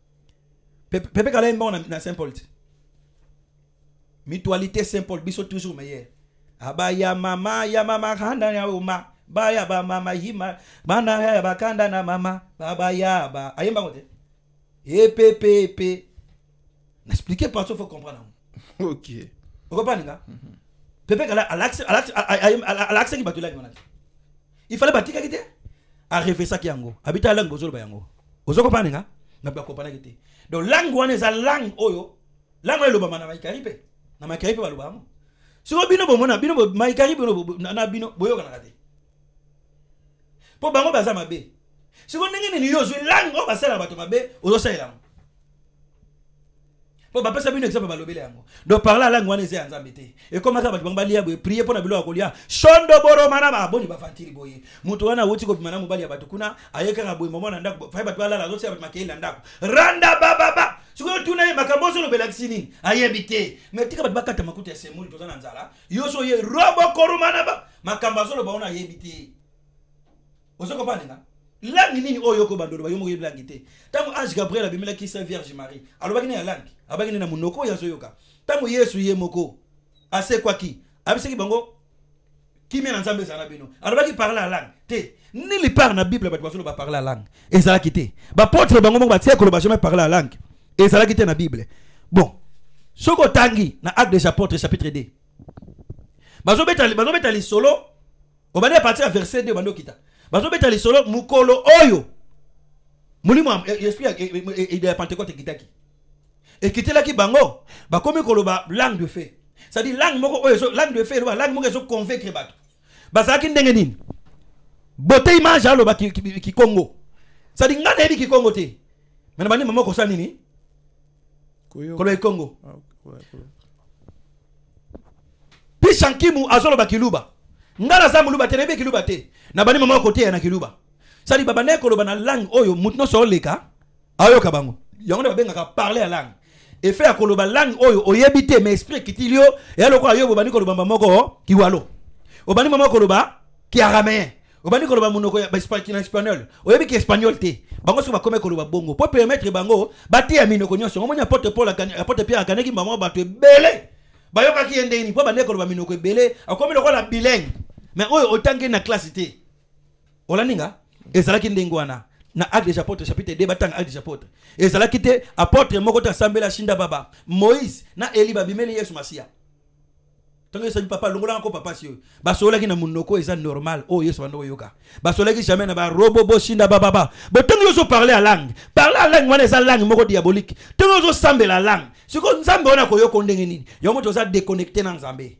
pepe kala mbona na Saint Paul mutualité Saint Paul biso toujours meilleur abaya mama ya mama kanda ya uma baya ba mama hima bana ya bakanda na mama baba ya ba ayemba ngote epepe n'expliquez pas ça faut comprendre. OK. Vous comprenez là? Pepe à l'accès qui battu là. Il fallait battre qui était à refaire ça qui yango. Habiter la langue bozolo ba yango. Vous comprenez là? Na pas comprendre qui était. Donc langue wana za langue oyo. Langue oyo loba na maikaripe. Na maikaripe ba loba mo. Siko bino bomona bino maikaripe na bino boyo kana kate. Po bango baza mabe. Siko ndenge ni yo zo langue o basala bato mabe ozo sala. Pour pas passer un exemple balobele yango. Donc parler la langue wana eza nzambe te. Et comme ça ba bali ya prier pour na bilo akolia. Shondo boro mana ba boni ba fantiri boye. Mutu wana wuti ko bimana mobali ya batu kuna ayeka ka boye mama na ndako fa batu ala la zo se ba makela ndako. Randa baba. Siko tuna makambo so lobela kisini ayebite. Mais tika batu bakata makuta ya semuli tozana nzala. Yoso ye robo korumana ba makambo so loba ona ayebite. Ozo comprendre na? Langue nini oyo ko bandolo ba yomo yeblangite te. Tango ange Gabriel abimela ki sa Vierge Marie. Alobaki na langue. Abaki na munoko ya zoyoka. Tango Yesu yemoko. Ase kwa ki. Abiseki bango kimi na nzambe sana bino. Alobaki parler la langue. Te. Ni li parle na Bible ba ba parler la langue. Et ça la quitté. Ba porte bango ba tie ko ba jamais parler la langue. Et ça la quitté na Bible. Bon. Soko tangi na Actes des Apôtres chapitre 2. Bazo beta li solo. Obane à partir verset 2 bando kita. Bazo beta li solo mukolo oyo. Mulimo esprit et de Pentecôte kitaki. Et quitter la ki bango ba komi koloba langue de feu. Ça dit langue moko oyo langue de feu langue moko so convaincre bato. Ba ça ki ndenge nini? Bote image alo ba ki Congo. Ça dit ngana ebi ki Congo te. Mais na bani mama ko sa nini? Kolo Congo. Pi sankimu azolo ba kiluba. Ngana za muluba te nebe kiluba te. Na bani mama ko te na kiluba. Ça dit baba ne koloba na langue oyo mutno so leka ayo kabango. Yango ne babenga ka parler la langue. Et faire koloba langue oyo oyebite mais esprit kitilio et aloko ayo bobani koloba moko ki walo. Obani mama koloba ki araméen. Obani koloba munoko ba espagnol. Oyebi ki espagnol te. Bango so ba kome koloba bongo. Pour permettre bango bati ya minoko nyonso. Ngomo nya porte Paul apôtre Pierre akaneki mama bato belé. Bayoka ki endeni po bande koloba minoko belé. Akomi loko la bilingue. Mais oyo otangi na classe te. Olaninga ezalaki ndenge wana na acte des apôtres chapitre 2 batang acte des apôtres ezala kite apôtre moko ta sambela shinda baba Moïse na Eli babimeli Yesu Masia tango sa papa longola ko papa sio basola ki na munoko eza normal oh Yesu bando yoka basola ki jamais na ba robo bo shinda baba bo tango yo parler à langue wana eza langue moko diabolique tango yo sambela langue siko nzambe ona ko yo kondenge nini yo moto za déconnecter na nzambe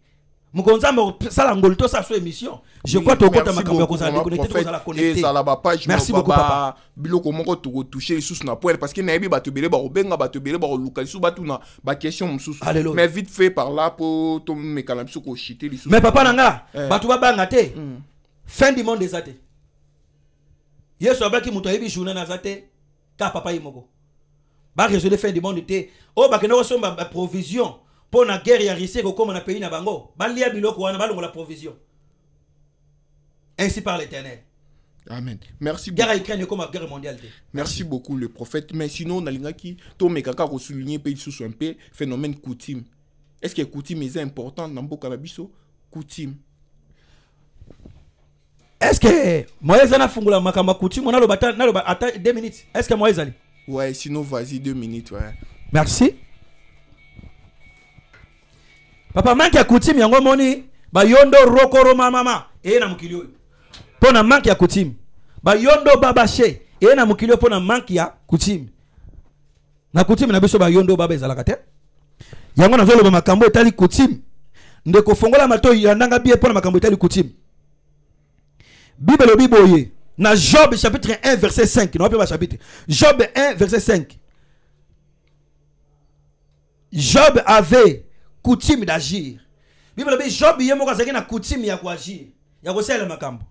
Mukonzambe sala ngolto sa so émission. Je crois to kota makambo ko za déconnecter ko za la connecter. Ça la ba page merci beaucoup papa. Biloko moko to toucher les sous na point parce que na yebi ba to belé ba obenga ba to belé ba local sous ba tuna ba question mususu. Mais vite fait par là pour to me kalam sou ko chiter les sous. Mais papa nanga ba to ba banga te. Fin du monde des athées. Yesu abaki muto yebi journée na zate ka papa yimoko. Ba résoudre fin du monde te. O ba keno so ba provision. Pour la guerre ya risque comme on a pays na bango balia biloko wana balongo la provision ainsi par l'Éternel. Amen. Merci beaucoup. Guerre Ukraine comme la guerre mondiale. Merci beaucoup le prophète. Mais sinon nalingaki to mekaka ko souligner pays sous un peu phénomène coutume. Est-ce que coutume est important dans mboka na biso coutume? Est-ce que Moïse na fungula makamba coutume on a le bata na le attends 2 minutes. Est-ce que Moïse ali? Ouais, sinon vas-y 2 minutes ouais. Merci. Papa manque ya coutume yango moni ba yondo rokoro mama na mukilio pona manque ya coutume ba yondo babache na mukilio pona manque ya coutume na coutume na biso ba yondo baba ezalaka te yango na zolo makambo etali coutume ndeko fongola mato yandanga bien pona makambo etali coutume Bible biboye na Job chapitre 1 verset 5 non pas chapitre Job 1 verset 5 Job avait coutume d'agir. Bible dit Job yemo kazaki na coutume ya kuagir. Ya kosela makambo.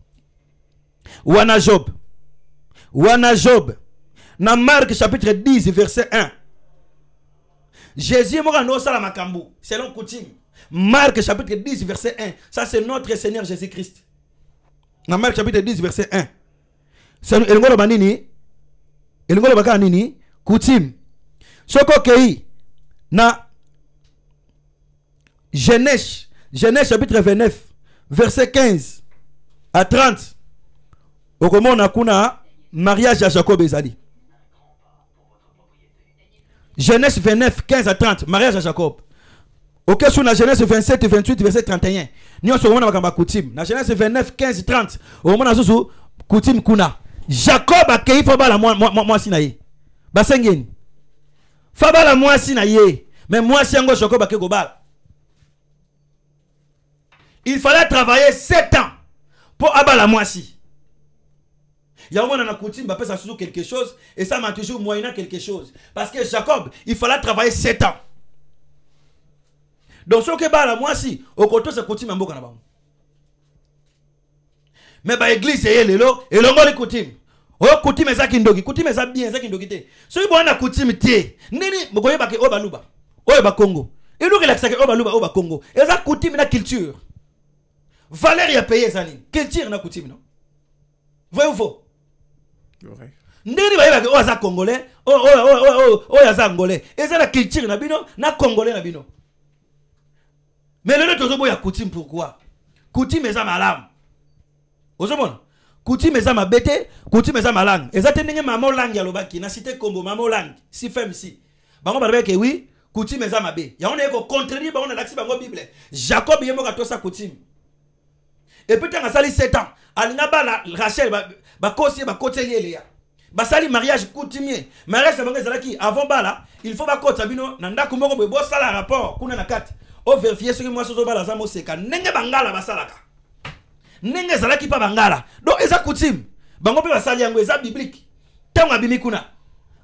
Wana Job. Na Marc chapitre 10 verset 1. Jésus mo no sala makambo selon coutume. Marc chapitre 10 verset 1. Ça c'est notre Seigneur Jésus-Christ. Na Marc chapitre 10 verset 1. C'est elingolo banini? Elingolo baka nini? Coutume. Soko kei na Genèse chapitre 29 verset 15 à 30 au comment on a kuna mariage à Jacob et Zali. Genèse 29 15 à 30 mariage à Jacob. Ok, sur la Genèse 27 28 verset 31 nous sommes na coutume na Genèse 29 15 30 au moment na coutume kuna Jacob a kei fabala moi sinaye basengeni fabala moi sinaye mais moi siango Jacob a ke gobal. Il fallait travailler 7 ans pour abattre la moitié. Il y a un moment dans la coutume, il ça sur quelque chose et ça m'a toujours moyenné quelque chose. Parce que Jacob, il fallait travailler 7 ans. Donc, ce qui est la moitié, au côté de cette coutume, il y a mais l'église, c'est le lot et l'on va coutume. Oh, coutume, c'est kindogi. Coutume, c'est bien, c'est kindogi. Ce qui est la coutume, c'est nini, vous voyez, oh, baluba, oh, Congo. Et nous, il a que oh, baluba, oh, Congo. Et ça, coutume, la culture. Valérie a payé ça. Quel tir na coutume non? Vrai ou faux? Ouais. Ndeni ba oh za congolais, oh za angolais. Et ça la culture na bino, na congolais na bino. Mais le autre tozo ya coutume pourquoi? Coutume eza malam. Ozomona? Coutume eza mabete, coutume eza malang. Eza tenenge mamo lang ya lobaki na cité Kombo mamo lang, si femme si. Bango ba ke oui, coutume eza mabe. Ya on est ko contredire bango na laxi bango Bible. Jacob yemo ka tosa coutume. Et puis, quand sali 7 ans, Alinaba Rachel, Bakosi, Bakoteli Léa. Basali mariage coutumier. Mariage qui avant bala, il faut pas que Sabino, Nanda Kumoko, Bo Sala rapport, Kuna Nakat. O vérifier ce que moi, Sozo Bala Zamo Seka, Nenge Bangala Basalaka. Nenge Zalaki pa Bangala. Donc, eza coutume. Bango pe basali yango, eza biblique. Tant abimi kuna.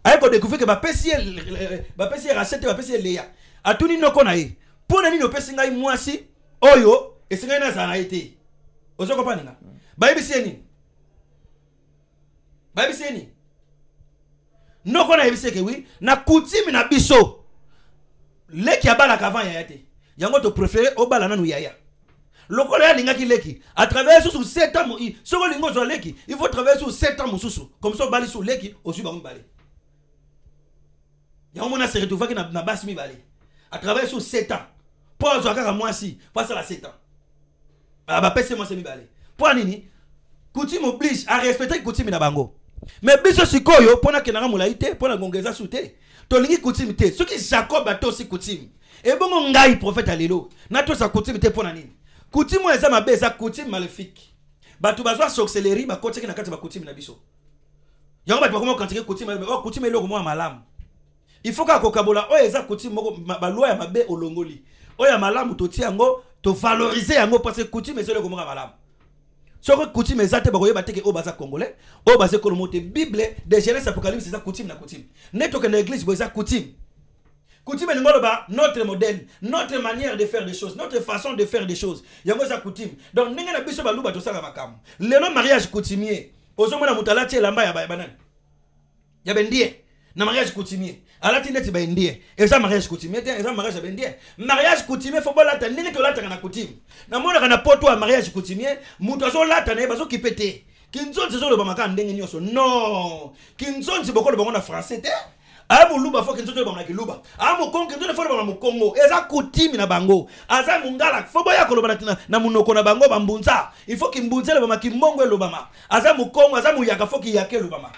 Aiko découvrir que Bapesi Rachel, Bapesi Léa. A tout nino konae. Pour nani no pesinga mwasi, Oyo, et singa na zana été. Ozo comprendre nga bayibi sieni no kona yebise ke oui na coutume na biso leki abala avant yaya te yango to préférer obala nanu yaya lokola ya linga ki leki à travers sous 7 ans soko lingo zo leki il faut travailler sur 7 ans mususu comme ça bali sur leki osu ba mbale yango mona se retrouver ki na basi mi bale à travers sur 7 ans pour zo kaka moi si passe à la 7 ans. Ah bah pèse moi c'est mi balé. Pour nini? Coutume oblige à respecter coutume na bango. Mais biso sikoyo pona kenanga molaite pona ngongeza sute. Tolingi coutume te. Soki Jacob a aussi coutume. Et bongo ngai prophète alelo. Na to sa coutume te pona nini. Coutume eza mabe eza coutume maléfique. Batu bazwa sorcellerie ba koteki na kati ba coutume na biso. Yango batu bakoma kantike coutume oh coutume eloko mo malamu. Il faut ka kokabola o eza coutume moko ba loi ya mabe olongoli. O ya malamu to tiango to valoriser yango parce que coutume ezele ko mo malamu. Soko coutume ezate ba koyeba teke o baza congolais, o baza kolomote Bible de Genèse Apocalypse eza coutume na coutume. Neto que l'église bo eza coutume. Coutume ngolo ba notre modèle, notre manière de faire des choses, notre façon de faire des choses. Yango eza coutume. Donc ndenge na biso ba luba to sala makamu. Lelo mariage coutumier. Ozomona mutala tie lamba ya banane. Ya bendie. Na mariage coutumier. Alati neti ba indie. Eza mariage coutumier, eza mariage bendie. Mariage coutumier faut bola ta ndenge to lata na coutume. Na mona kana poto ya mariage coutumier, muto azo lata na bazo kipete. Kinzonzi zo lo ba makana ndenge nyoso. Non. Kinzonzi bokolo bango na français te. Amu luba fo kinzonzi lo ba na kiluba. Amu kongo kinzonzi fo lo ba na Congo. Eza coutume na bango. Aza mungala fo boya ko lo ba na munoko na bango bambunza. Il faut kimbunze lo ba kimongo lo ba ma. Aza mukongo, aza muyaka fo ki yake lo ba ma.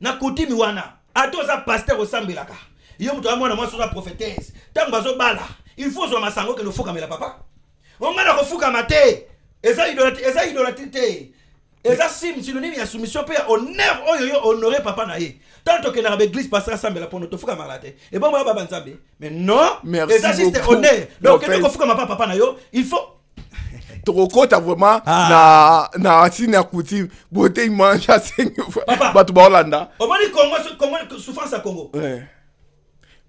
Na coutume wana. Ato za pasteur osambelaka. Yo muto amona mwa soza prophétesse. Tango bazo bala. Il faut zo masango ke no fuka mela papa. Ongana ko fuka mate. Eza idolatrité. Eza sim synonyme ya soumission pe honneur oyo yo honorer papa na ye. Tanto que na l'église pasteur sambela pono to fuka malate. Et bon baba nzambe. Mais non, eza juste honneur. Donc que ko fuka papa na yo, il faut Trop t'as vraiment na sina coutume beauté mange à 5 fois batu ba Hollanda au moins Congo souffrance à Congo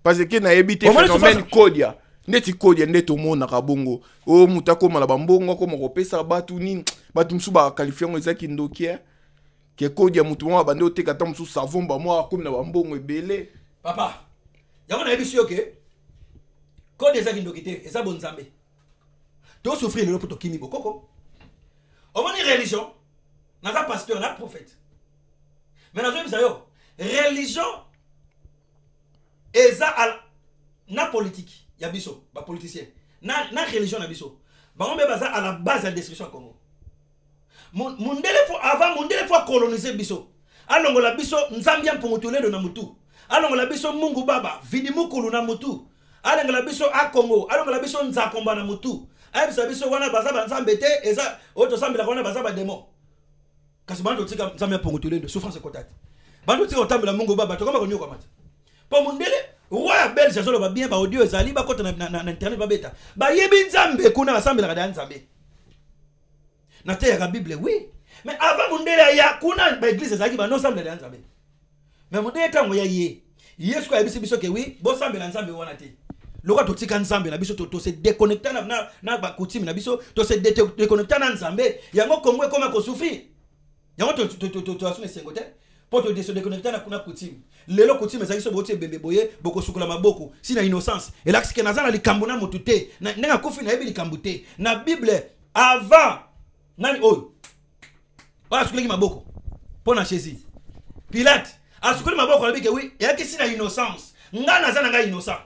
parce que na ebité phénomène kodia ndeti kodia ndeto mona kabongo o mutako mala bambongo ko mo pesa batu nini batu msuba qualifier ngo ezaki ndokia ke kodia mutu mo bande oteka ta msu savon ba mo akomi na bambongo ebele papa yango na ebisi yoke kodia ezaki ndokite eza bonzambe. Tu souffrir le pour kimi bokoko. Au moins religion, n'a pas pasteur, n'a prophète. Mais dans une religion eza na politique, ya biso, ba politicien. Na religion na biso. Ba on be baza à la base de la destruction Congo. Mundele fo avant mundele fo coloniser biso. Alongo la biso nzambia mpongotole do na mutu. Alongo la biso mungu baba, vidi mukulu na mutu. Alongo la biso a Congo, alongo la biso nzakomba na mutu. Aïe, biso wana baza banzambe te eza oto sambela wana baza ba démon. Kasi bando tika nzambe pongotole de souffrance kotate. Bando tika otambela mungu baba to kama konyo kwa mata. Po mundele roi belge azolo ba bien ba audio ezali ba kota na internet ba beta. Ba yebi nzambe kuna basambela kada nzambe. Na te ya Bible oui. Mais avant mundele ya kuna ba église ezali ba non sambela nzambe. Mais mundele tango ya ye. Yesu ko yebisi biso ke oui, bo sambela nzambe wana te. Loka totika nzambe na biso to se déconnecter na ba coutume na biso to se déconnecter na nzambe yango Congo comme ko souffrir yango to asune sengote pour te déconnecter na kuna coutume lelo coutume ezali so botie bembe boye boko sukula maboko si na innocence et là que nazana likambo na mutute na nga kofi na yebi likambo te na Bible avant nani oyo asukula maboko pour na Jésus Pilate asukula maboko na bike oui yaki si na innocence nga nazana nga innocent.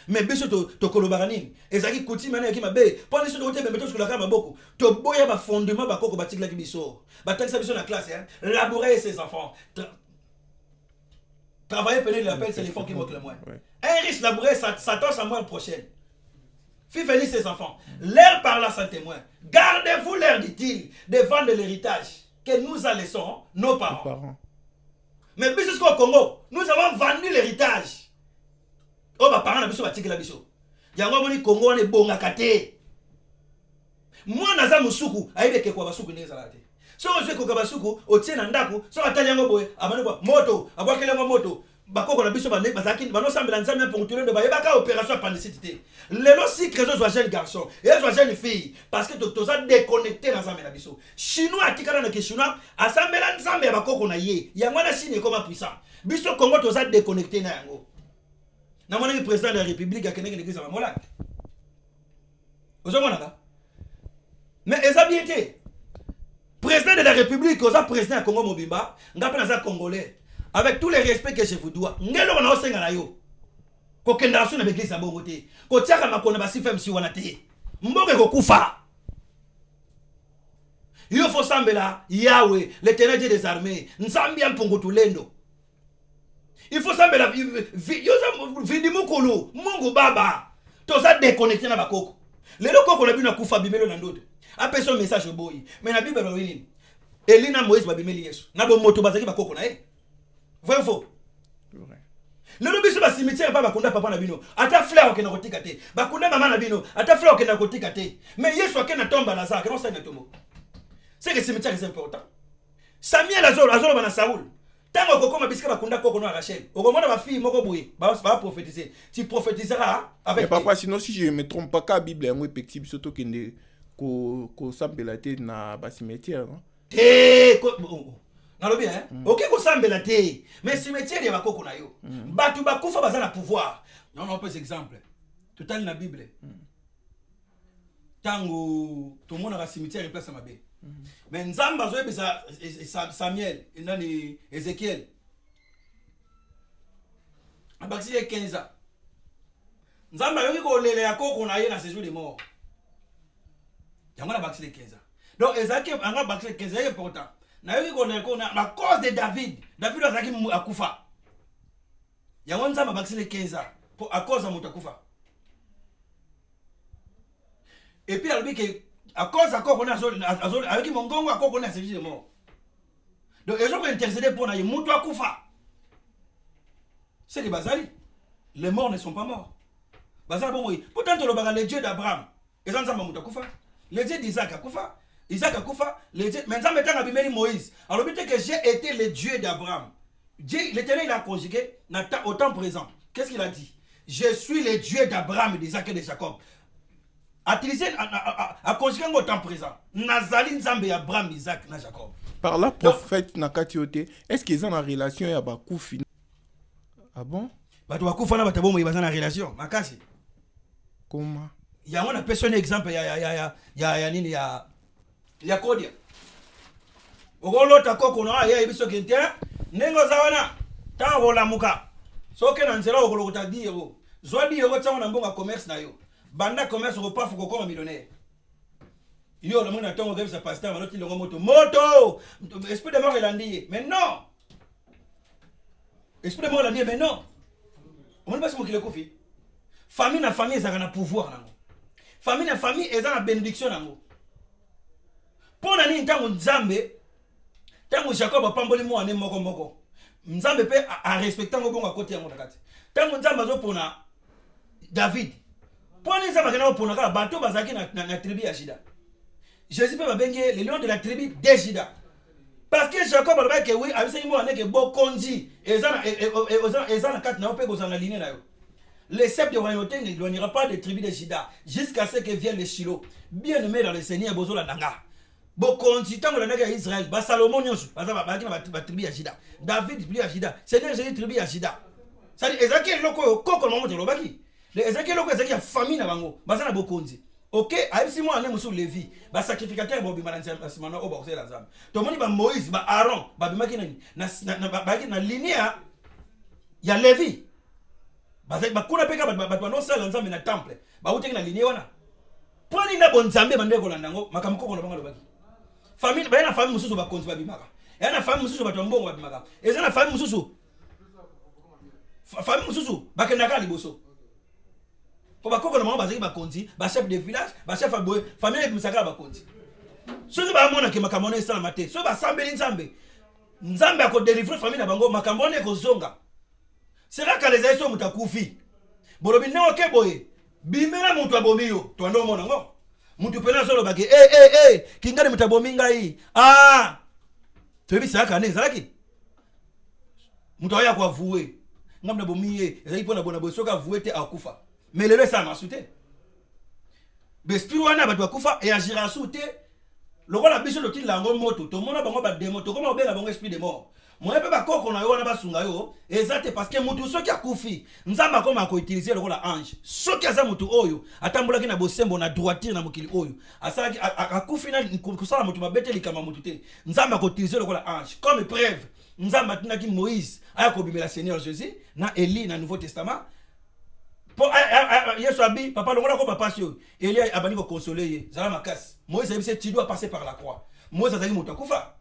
Mais biso to kolobaranine ezaki coutume na ki mabe poni so to te beto sukula ka maboko to boya ba fondement ba koko batikla ki biso batakisa biso na classe hein labourer ses enfants travailler peine l'appel c'est l'effort qui manque le moins un riche labourer s'attend à mois prochaine fit venir ses enfants leur parla sans témoin gardez-vous leur dit-il devant de l'héritage que nous en laissons nos parents. Mais biso au Congo nous avons vendu l'héritage. Oh ba parents na biso batikela biso. Yango moni Congo wana bonga kate. Moi naza musuku ayebeke kwa basuku ndeza late. So ozwe ko basuku otie na ndako so atali yango boye abane ba moto abwakela ngo moto bakoko na biso bane bazaki bano sambela nzambe pongotole ndo bayeba ka opération appendicite. Lelo si crézo zo jeune garçon et zo jeune fille parce que toza déconnecté na nzambe na biso. Chinois atikala na ke chinois asambela nzambe ya bakoko na ye. Yango na Chine comme puissant. Biso Congo toza déconnecté na yango. Na mwana le président de la République a keneke l'église à Mamolak. Vous avez là? Mais ils ont bien été. Président de la République, vous avez président de Congo Mobimba, vous avez Congolais. Avec tous les respects que je vous dois, vous avez un oseng à la yo. Ko kenda su na l'église à Bongote. Ko tiaka makona basi fem si wanate. Mboge ko kufa. Il faut sambela Yahweh, l'éternel Dieu des armées. Nsambia Mpongotulendo. Il faut sambela vidimukulu, Mungu Baba. Tout ça déconnecté na bakoko. Les locaux qu'on a vu na kufa bimelo na ndote. Après son message au boy. Mais na Bible wini. Elina Moïse ba bimeli Yesu. Na bo moto bazaki bakoko na Vrai faux. Le lobby sur le cimetière pas bakunda papa na bino. Ata fleur okena kotika te. Bakunda mama na bino. Ata fleur okena kotika te. Mais Yesu okena tomba na za, que non ça na tomo. C'est que le cimetière est important. Samuel azolo bana Saoul. Tango koko mabisika bakunda koko no Rachel. Okomona ba fille moko boye, ba prophétiser. Tu prophétiseras avec. Mais papa, sinon si je me trompe pas, la Bible est un petit surtout kende ko sambela te na ba cimetière, non? Nalobi hein. OK ko sambela te. Mais cimetière ya bakoko na yo. Batu bakufa baza na pouvoir. Non on peut exemple. Total na Bible. Tango tout le monde a cimetière et place à mabe. Mais Nzamba zo ebisa Samuel, nani Ezekiel. Abaxi 15 ans. Nzamba yoki ko lele ya koko na ye na séjour de mort. Yango na baxi 15 ans. Donc Ezekiel anga baxi 15 ans est important. Na yoki ko lele ko na à cause de David. David azaki akufa. Yango Nzamba baxi 15 ans pour à cause de mutakufa. Et puis elle dit que à cause de quoi on a avec mon gongo à quoi on a séjour de mort. Donc les gens qui intercéder pour na mutu akufa. C'est les bazali. Les morts ne sont pas morts. Bazali bon oui. Pourtant le Dieu d'Abraham. Et ça Nzamba mutakufa. Le Dieu d'Isaac akufa. Isaac akufa. Le Dieu maintenant mettant à bimeli Moïse. Alors dit que j'ai été le Dieu d'Abraham. Dieu l'Éternel il a conjugué au temps présent. Qu'est-ce qu'il a dit? Je suis le Dieu d'Abraham, d'Isaac et de Jacob. A conjugué au temps présent. Nazali Nzambe Abraham, Isaac et Jacob. Par la prophète Nakatiote, est-ce qu'ils ont en relation avec Bakoufi? Ah bon? Batu Bakoufa na batabo mo bazana relation. Makasi. Comment? Il y a un personne exemple ya Kodia. Ogolo takoko na ya ibiso kente nengo zawana tango la muka. Soke na nzela ogolo kutadi yo. Zwadi yo tsango na mbonga commerce na yo. Banda commerce ko pa fuko comme millionnaire. Yo le monde attend que ça pasteur maloti le moto. Esprit de mort elandi. Mais non. Esprit de mort elandi mais non. On ne pas se moquer le kofi. Famille na famille ezaka na pouvoir nango. Famille na famille ezaka na bénédiction nango. Pona ni ntango Nzambe tango Jacob apamboli mo ane moko moko. Nzambe pe a respectant ngo bonga côté yango nakati. Tango Nzambe azopona David. Pona Nzambe kana opona kala bato bazaki na tribu ya Juda. Jésus pe babenge les lions de la tribu de Juda. Parce que Jacob a dit que oui, avec moi que bokonzi ezana kat na pe kozana ligne na yo. Le sceptre de royauté ne éloignera pas des tribus de Juda jusqu'à ce que vienne le Shiloh. Bien aimé dans le Seigneur bozola danga. Bokonzi tango na Israël, ba Salomon nyonso, ba tribu ya Juda. David tribu ya Juda. Seigneur Jésus tribu ya Juda. Ça dit Ezekiel loko koko maman de lobaki. Le Ezekiel loko Ezekiel famille na bango, bazana bokonzi. OK, aïsi moi anem sur Lévi, ba sacrificateur bo bimana nsimana oba kozela nzambe. To moni ba Moïse, ba Aaron, ba bimaki na linéa ya Lévi. Ba kuna peka ba no sala nzambe na temple. Ba uteki na linéa wana. Poni na bon nzambe bande ko landango, makamko na bango lobaki. Famille ba na famille mususu ba konzi ba bimaka. Ya na famille mususu ba tombongo ba bimaka. Eza na famille mususu. Famille mususu ba kenaka liboso. Pour bakoko na mama bazaki bakonzi, ba chef de village, ba chef aboye, famille misaka bakonzi. Soki ba mona ke makamona esala mate, so ba sambeli Nzambe. Nzambe ako délivrer famille na bango makambone ko zonga. Sera ka les aiso mutakufi. Bolobi ne oke boye. Bimela mutu abomi yo, to ando mona ngo. Mutu pena solo bake kingani mutabomi ngai. Ah! Tobi saka ne zalaki. Mutu aya kwa vouer. Ngamna bomiye, ezali pona bona boye soka vouer te akufa. Mais le ça m'a sauté. L'esprit wana ba kufa et agira sauté. Le roi la biso loti lango moto, to mona bango ba démon, to comment obela bango esprit de mort. Moi pe ba koko na yo wana ba sunga yo, ezate parce que mutu soki akufi, nzamba koma ko utiliser le roi la ange. Soki aza mutu oyo, atambola ki na bosembo na droiture na mokili oyo. Asala akufi na kusala mutu mabete likama mutu te. Nzamba ko utiliser le roi la ange comme preuve. Nzamba tina ki Moïse aya ko bimela Seigneur Jésus na Élie na Nouveau Testament. Yesu abi papa longola ko papa sio Elia abani ko consoler ye zala makas Moïse a dit tu dois passer par la croix Moïse azali moto akufa.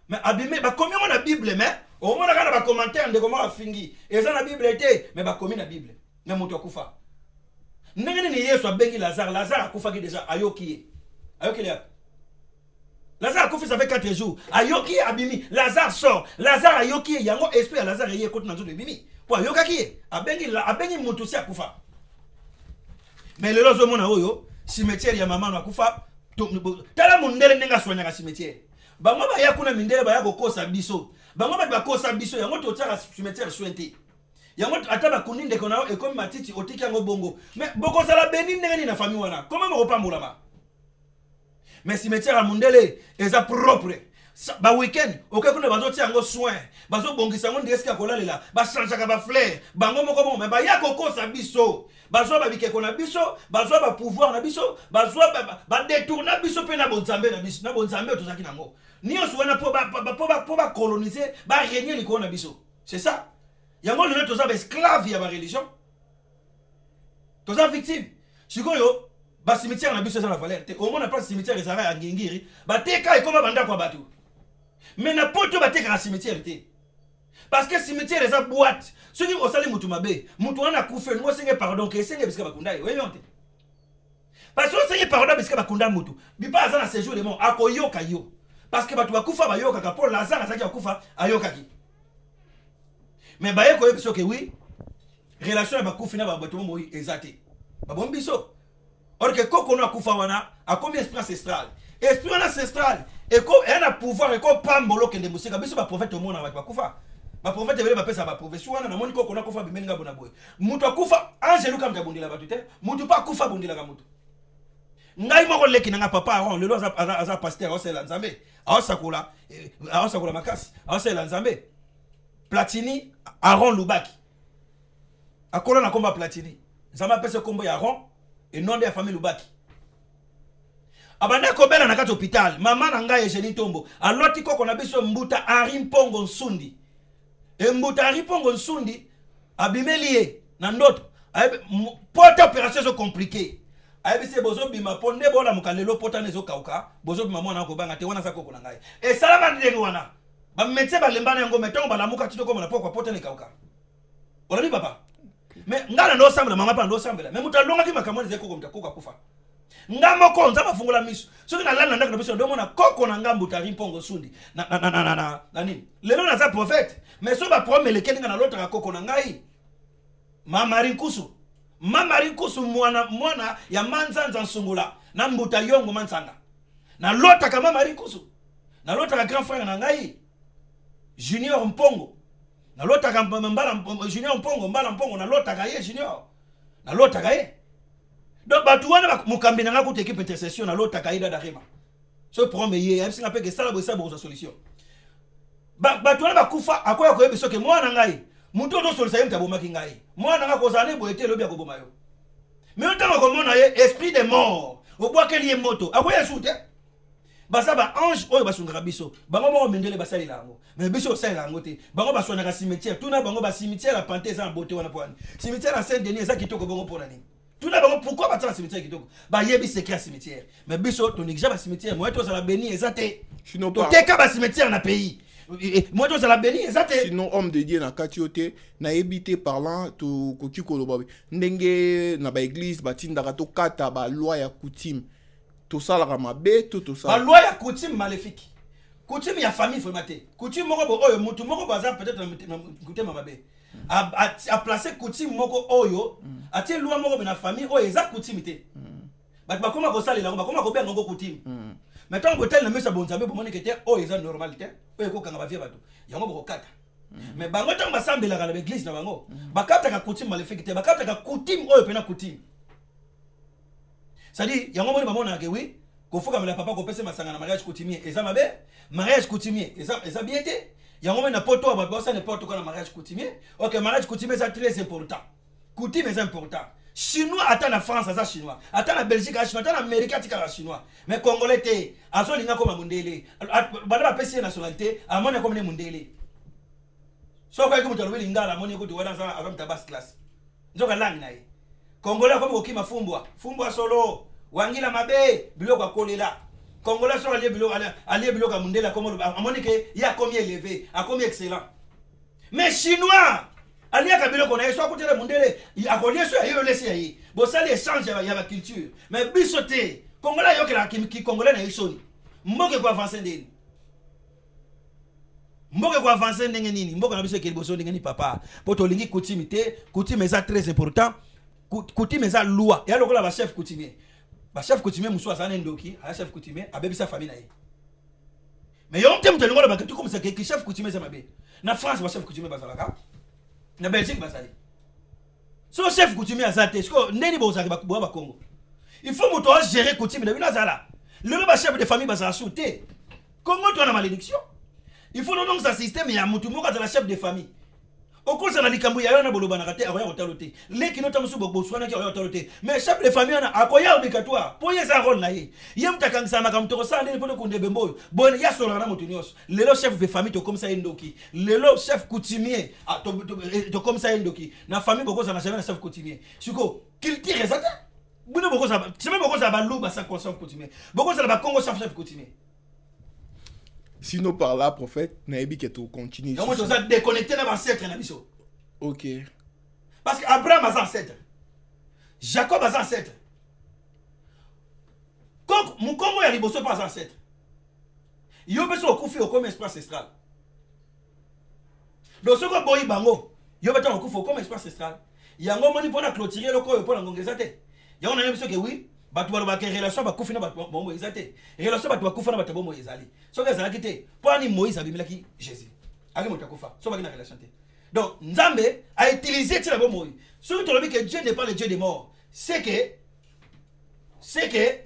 Mais abimé ba komi na Bible mais au moins na ba commentaire de comment afingi. Eza na Bible était mais ba komi na Bible. Mais moto akufa. Ndenge ni Yesu abengi Lazare, Lazare akufa ki déjà ayoki. Ayoki le. Lazare akufa ça fait 4 jours. Ayoki abimi, Lazare sort. Lazare ayoki yango esprit à Lazare yé kote na nzoto bimi. Po ayoka ki abengi moto si akufa. Mais le lozo mona oyo cimetière ya maman akufa. Tala mundele ndenga sonya ka cimetière. Bango ba ya kuna mindele ba ya kokosa biso. Bango ba kosa biso yango to tsaka cimetière sointé. Yango ata ba kuninde kona e comme matiti otiki yango bongo. Mais boko sala beni ndenge na famille wana. Comment mo pambola. Mais cimetière à mundele eza propre. Ba weekend oke kuna bazo tia yango soin. Bazo bongisa yango ndeska kolalela. Ba changeaka ba fleur. Bango moko bon mais ba ya kokosa biso. Bazo ba bikeko na biso, bazo ba pouvoir na biso, bazo ba détourner biso pe na bonzambe na biso, na bonzambe tozaki nango. Niyo sowana po ba coloniser, ba régner likolo na biso. C'est ça. Yango le toza ba esclave ya ba religion. Toza victime. Sikoyo ba cimetière na biso ça na valeur. Au moins na pas cimetière ezara ya ngingiri, ba teka e koma banda kwa batu. Mais na poto ba teka na cimetière te. Parce que cimetière les a boîte. Ceux qui ont salé mutu mabe, mutu wana kufe, nous senge pardon que senge biska bakunda. Oui non. Parce que senge pardon biska bakunda mutu. Bipa azana séjour de mort akoyoka yo. Parce que batu bakufa bayoka ka Paul Lazare azaki akufa ayoka ki. Mais baye ko yebiso que oui, relation ya bakufi na batu mo exacté. Ba bon biso. Or que koko na kufa wana a combien esprit ancestral. Esprit ancestral et ko a pouvoir et ko pambolo que de musika biso ba prophète au monde na bakufa. Ma prophète vele ba pesa ba profession wana na moni ko kona kufa bimelinga bona boy. Mutu akufa angelu kam tabundila batu te. Mutu pa kufa bundila ka mutu. Ngai moko leki nanga papa Aaron lelo aza pasteur osela nzambe. Aosakula makasi. Aosela nzambe. Platini Aaron Lubaki. Akola na komba Platini. Nzamba pesa kombo ya Aaron et nom de la famille Lubaki. Abanda ko bela na kati hôpital. Mama na ngai Eugénie Tombo. Aloti ko kona biso mbuta Henri Mpongo Nsundi. Mbuta Henri Mpongo Nsundi abimelie na ndoto. Porte opération so compliqué. Ayebise bozo bima ponde bola mukalelo pota nezo kauka. Bozo bima mwana ko banga te wana sa koko na ngai. E salama ndenge wana. Ba metse ba lembana yango metongo ba lamuka tito ko na pokwa pota ne kauka. Ola ni papa. Mais ngala ndo sambela mama pa ndo sambela. Mais mutalonga ki makamoni zeko ko mtakoka kufa. Ngamo ko nzaba fungula miso. Soki na lana ndaka biso ndo mona koko na ngambu Henri Mpongo Nsundi. Na nini? Lelo na za prophète. Mais so ba promele kelinga na lota koko na ngai. Mama Rinkusu. Mama Rinkusu mwana ya manzanza nsungula na mbuta yongo mansanga. Na lota ka Mama Rinkusu. Na lota ka grand frère na ngai. Junior Mpongo. Na lota ka mbala Junior Mpongo, mbala Mpongo na lota ka ye Junior. Na lota ka ye. Donc batu wana mukambi na ngako équipe intercession na lota ka ida darima. So promé ye, MC ngape ke sala bo solution. Batu wana bakufa akoya ko yebiso ke mwana ngai. Mutu to solution mta bomaki ngai. Mwana ngako zane bo ete lobi akoboma yo. Mais autant ko mona ye esprit de mort. Obwa ke lié moto. Akoya soute. Basaba ange oyo basungaka biso. Bango mo mendele basali lango. Mais biso osali lango te. Bango basona ka cimetière. Tuna bango ba cimetière la panté za beauté wana poani. Cimetière à Saint-Denis za kitoko bango pona nini. Tuna bango pourquoi batala cimetière kitoko? Ba yebi secret cimetière. Mais biso to nigija ba cimetière. Moi to za la béni ezate. Sinon to teka ba cimetière na pays. Moi to za la béni ezate. Sinon homme de Dieu na katiote na ebité parlant to koki koloba. Ndenge na ba église batindaka to kata ba loi ya coutume. Tout ça la mabe tout ça. La loi ya coutume maléfique. Coutume ya famille faut mater. Coutume moko bo oyo mutu moko baza peut-être na coutume mabe. A placer coutume moko oyo, a tie loi moko na famille oyo eza coutume te. Ba koma ko sala la ba koma ko benga ngo coutume. Maintenant botel na mesa bonzabe bo moni kete oyo eza normalité. Oyo ko kanga ba vie bato. Yango bo kata. Mais bango tanga basambela ka na église na bango. Bakata ka coutume maléfique te, bakata ka coutume oyo pena coutume. C'est-à-dire, il y a un moment où on a dit oui, qu'il faut que le papa pèse ma sangana mariage coutumier. Et ça m'a bien, mariage coutumier. Et ça bien été. Il y a un moment où on a pas tout, ça n'est pas tout comme mariage coutumier. Ok, mariage coutumier, c'est très important. Coutume est important. Chinois attend la France, ça chinois. Attend la Belgique, à chinois. Attend l'Amérique, à chinois. Mais Congolais, à son linga comme Mundele. Bada pèse nationalité, à mon comme Mundele. Sauf que vous avez linga, la monnaie que tu vois dans ta basse classe. Nous avons la langue. Congolais comme okima fumbwa solo wangila mabe biloko akolela Congolais sont alliés bilo Kamundela comme à mon que il a commis élevé, a commis excellent. Mais chinois alliés Kabilo qu'on a soit côté de Mundele, il a connu sur ailleurs laissé aí. Bon ça les change il y a la culture. Mais bisoté Congolais yo que la qui Congolais na isoni. Mboke kwa avancer ndeni. Mboke kwa avancer ndenge nini? Mboke na biso ke boso ndenge ni papa. Poto lingi coutume ça très important. Coutume ça loi. Et alors la chef coutumier. Ba chef coutumier muso azana ndoki, a chef coutumier abebi sa famille na ye. Mais yon tem telingo ba tout comme ça que chef coutumier ça mabe. Na France ba chef coutumier bazalaka. Na Belgique bazali. So chef coutumier azate, est-ce que ndeni bozaki ba Congo. Il faut moto gérer coutume de binazala. Le chef de famille bazala souté. Congo tu as la malédiction. Il faut donc ça système ya mutu moko za la chef de famille. Au cours de la likambu ya na boloba na kate akoya otalote. Les qui notamment sur boswana qui akoya otalote. Mais chef de famille na akoya obligatoire. Pour y sa rôle na ye. Yem takangisa makamto sa ndeni poto kunde bemboyo. Bon ya solo na mutu nyos. Lelo chef de famille to comme ça ndoki. Lelo chef coutumier to comme ça ndoki. Na famille boko za na chef coutumier. Suko culture ezata. Bune boko za c'est même boko za ba luba sa chef coutumier. Boko za ba Congo chef coutumier. Sinon par là, prophète, Naïbi qui est continue. Donc, on a déconnecté dans l'ancêtre. Ok. Parce qu'Abraham a ancêtre. Jacob a ancêtre. Quand mon Congo est ribosso pas ancêtre. Il y a besoin de couper au comme espace ancestral. Donc, ce que boy bango, il y a besoin de couper au comme espace ancestral. Il y a un moment pour la clôturer le corps pour la gongezate. Il y a un moment que oui. Batu ba ke relation ba kufina batu bombo ezate relation batu ba kufana batu bombo ezali so que ça kité pour ni Moïse abimela ki Jésus ali mota kufa so ba na relation té donc Nzambe a utilisé tira bombo surtout to que Dieu n'est pas le Dieu des morts c'est que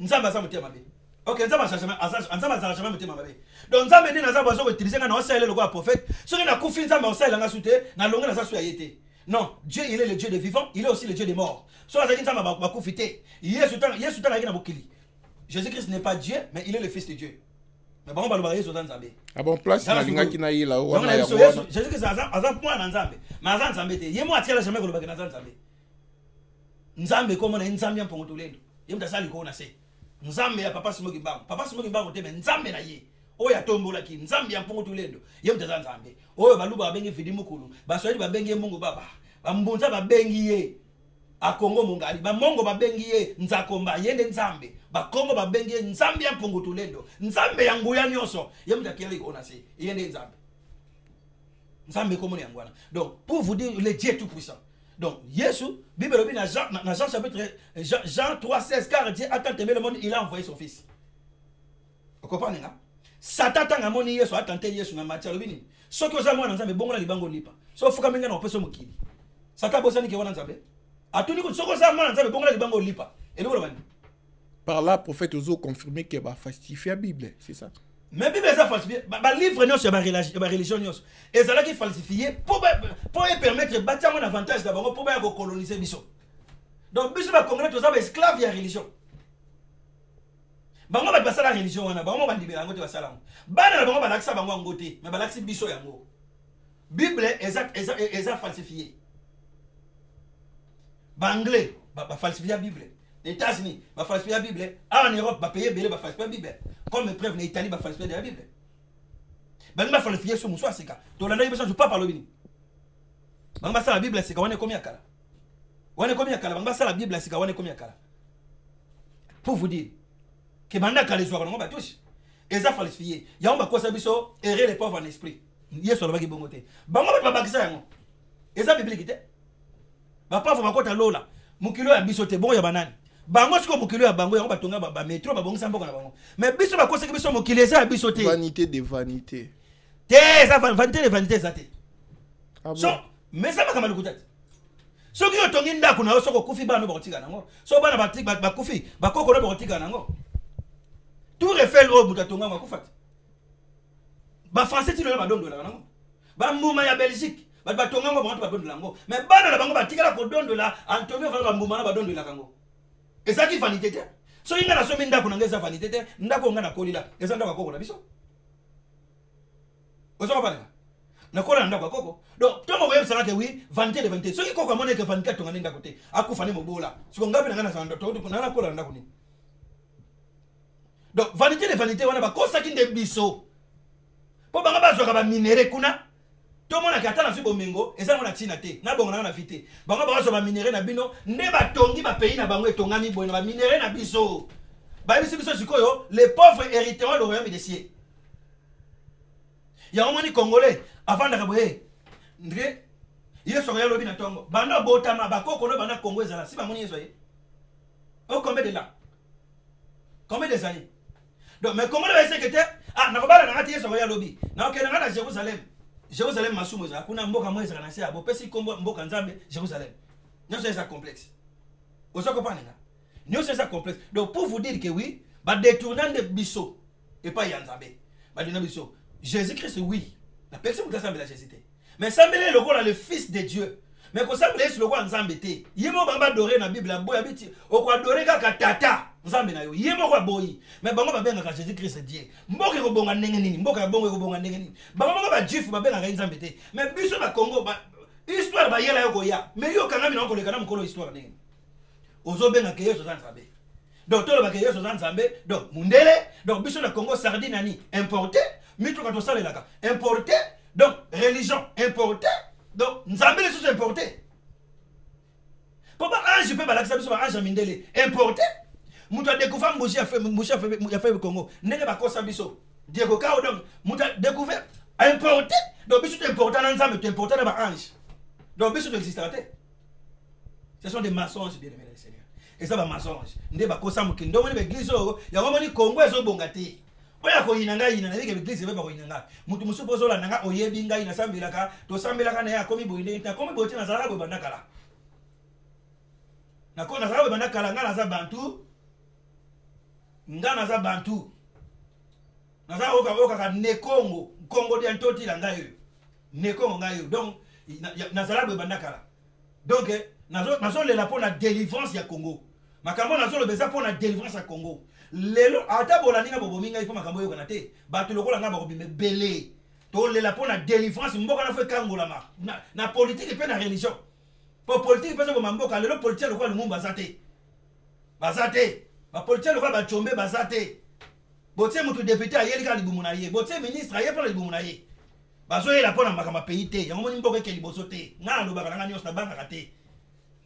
Nzambe za motema mabe OK Nzambe za jamais motema mabe donc Nzambe ni na za bazo utiliser na osele le quoi prophète so que na kufi Nzambe osele nga souté na longa na za su ayete. Non, Dieu il est le Dieu des vivants, il est aussi le Dieu des morts. Jésus-Christ n'est pas Dieu, mais il est le Fils de Dieu. Mais bon, on va le voir dans Nzambe. Ah bon, place na linga qui na yi là. Jésus-Christ azan point dans Nzambe. Mais azan Nzambe te. Yemo atira jamais ko le bagana Nzambe. Nzambe comme na Nzambe ya pongo tolendo. Yemo tasali ko na se. Nzambe ya papa simoki bango. Papa simoki bango te mais Nzambe na ye. Oya tombola ki Nzambe ya pongo tolendo. Yemo tazan Nzambe. Oyo baluba bengi fidi mukulu. Baswali ba bengi Mungu baba. Bambunza ba bengi ye. A Congo mungali. Ba Mongo ba bengi ye Nzakomba yende Nzambe. Ba Congo ba bengi ye Nzambe ya pongo tolendo. Nzambe ya nguya nyoso. Yemo takeli ko na se. Yende Nzambe. Nzambe komo yangwana. Donc pour vous dire le Dieu tout puissant. Donc Jésus, Bible dit dans Jean chapitre Jean 3:16 car Dieu a tant aimé le monde, il a envoyé son fils. Vous comprenez là? Satan tanga moni Yesu a tenté Yesu na matière bini. Ce que za mwana Nzambe bongola libango lipa. So fuka menga na opeso mokili. Satan bosani ke wana Nzambe. Atuni ko soko za mwana Nzambe bongola libango lipa. Et nous le par là prophète ozo confirmer que va falsifier la Bible, c'est ça? Mais Bible ça falsifié. Ba livre non sur ba religion non. Et ça là qui falsifié pour permettre bâtir un avantage d'abord pour ba coloniser biso. Donc biso ba congolais tous esclaves ya religion. Bango ba basala religion wana bango ba libérer ngote basala. Bana na bango ba lakisa bango ngote, mais ba lakisi biso yango. Bible exact falsifié. Banglais ba falsifier la Bible. Les États-Unis ba falsifier la Bible. En Europe ba payer belé ba falsifier la Bible. Comme preuve en Italie ba falsifier la Bible. Ba ma falsifier sur muso asika. To la besoin je pas parler bini. Banga sa la Bible c'est quand on est combien kala. On est combien kala banga sa la Bible c'est quand on est combien kala. Pour vous dire que banda kala zo ba touche. Eza falsifié. Ya on ba kosa biso errer les pauvres en esprit. Yeso ba ki bongote. Banga ba bakisa yango. Eza biblique te. Ba pauvre ba kota lola. Mukilo ya biso te bon ya banani. Bango siko mukilo ya bango yango batonga ba métro ba bongisa mboko na bango. Mais biso ba kosa biso mukilo eza ya biso te. Vanité de vanité. Te ça vanité de vanité ça te. Ah bon. So mais ça ba kama lukutat. So ki otongi ndako na soko kufi bana ba kotika nango. So bana ba kufi ba koko na ba kotika nango. Tout refait l'eau mutatonga ma kufat. Ba français ti le ba dondo la nango. Ba mbuma ya Belgique. Ba tonga ngo ba dondo la ngo. Mais bana na bango ba tikala ko dondo la Antonio fa ba mbuma na ba dondo la kango. Et ça qui vanité te. So inga na so minda ko ngeza vanité te, ndako nga na kolila. Eza ndako koko na biso. Ozo ba na kola ndako koko. Donc to mo yem sala ke oui, vanité de vanité. So ki koko amone ke vanité tonga ndako te. Akufa ni mobola. Siko ngapi na ngana sa ndo to na kola ndako ni. Donc vanité de vanité wana ba kosaki nde biso. Po banga bazwaka ba minéré kuna. To mona kata na subo mengo eza mona tina te. Na bongo na vité. Banga bazwa ba minéré na bino nde ba tongi ba pays na bango etongami boye na ba minéré na biso. Ba biso sikoyo les pauvres hériteront le royaume des cieux. Ya omoni congolais avant de raboyer. Ndre yeso ya lobi na tongo. Banda botama bakoko no banda Congo ezala si ba moni yeso ye. Oh combien de là? Combien des années? Donc, mais comment on va essayer que ah, n'a pas la raté sur le lobby. Non, que n'a Jérusalem. Jérusalem, Massoumouza, Kuna Mboka Moïse, Ranassia, Bopesi Combo, Mboka Nzambe, Jérusalem. Non, c'est ça complexe. Vous comprenez? Non, c'est ça complexe. Donc, pour vous dire que oui, bah, détournant de Bissot, et pas Yanzambe, bah, de Bissot, Jésus-Christ, oui. La personne qui a semblé la Jésus. Mais semblé le rôle le Fils de Dieu. Mais quand ça me le roi Nzambe, yemo bamba doré na Bible, boy habiti, au quoi doré ka tata. Nzambe na yo yemo kwa boyi mais bango ba benga ka Jésus Christ Dieu mboka ko bonga ndenge nini mboka bongo ko bonga ndenge nini bango ba juif ba benga ka Nzambe te mais biso ba Congo ba histoire ba yela yo ko ya mais yo kanga mina ko lekana mukolo histoire ndenge ozo benga ke Yesu Nzambe donc tolo ba ke Yesu Nzambe donc mundele donc biso na Congo sardine ani importé mito ka to salelaka importé donc religion importé donc Nzambe les sous importé papa ange peut ba lakisa biso ba ange mindele importé. Mouta découvert Mouchi a fait le Congo. N'est pas quoi biso. Diego Kao donc Mouta découvert importé. Donc biso est important dans ça mais tu important dans ange. Donc biso existe. Ce sont des mensonges bien aimés Seigneur. Et ça va mensonge. N'est pas quoi ça mouki. Donc on est église oh. Ya vraiment Congo est au bongati. Oya ko inanga ina na église ba ko inanga. Mutu musupozo la nanga oyebinga ina sambilaka to sambilaka na ya komi boyinde na komi boyinde na zala bo bandakala. Na ko na zala bo bandakala ngana za bantu. Nga za bantu naza oka ka ne Congo Congo de antoti la ngayo ne Congo ngayo donc nazala be bandakala donc nazo le la pour la délivrance ya Congo makambo nazo le beza pour la délivrance ya Congo lelo ata bolandinga bobominga ipo makambo yo kana te batu lokola nga ba bime belé to le la pour la délivrance mboka na fe kangola na politique pe na religion pour politique pe so mboka lelo politique lokola lumumba zate bazate ba politique lokola ba chombe bazate botie mutu député ayeli ka libumu na ye botie ministre ayeli pa libumu na ye bazo yela pona makama pays te yango moni mboka ke liboso te ngana lo baka ngani nyos na banka kate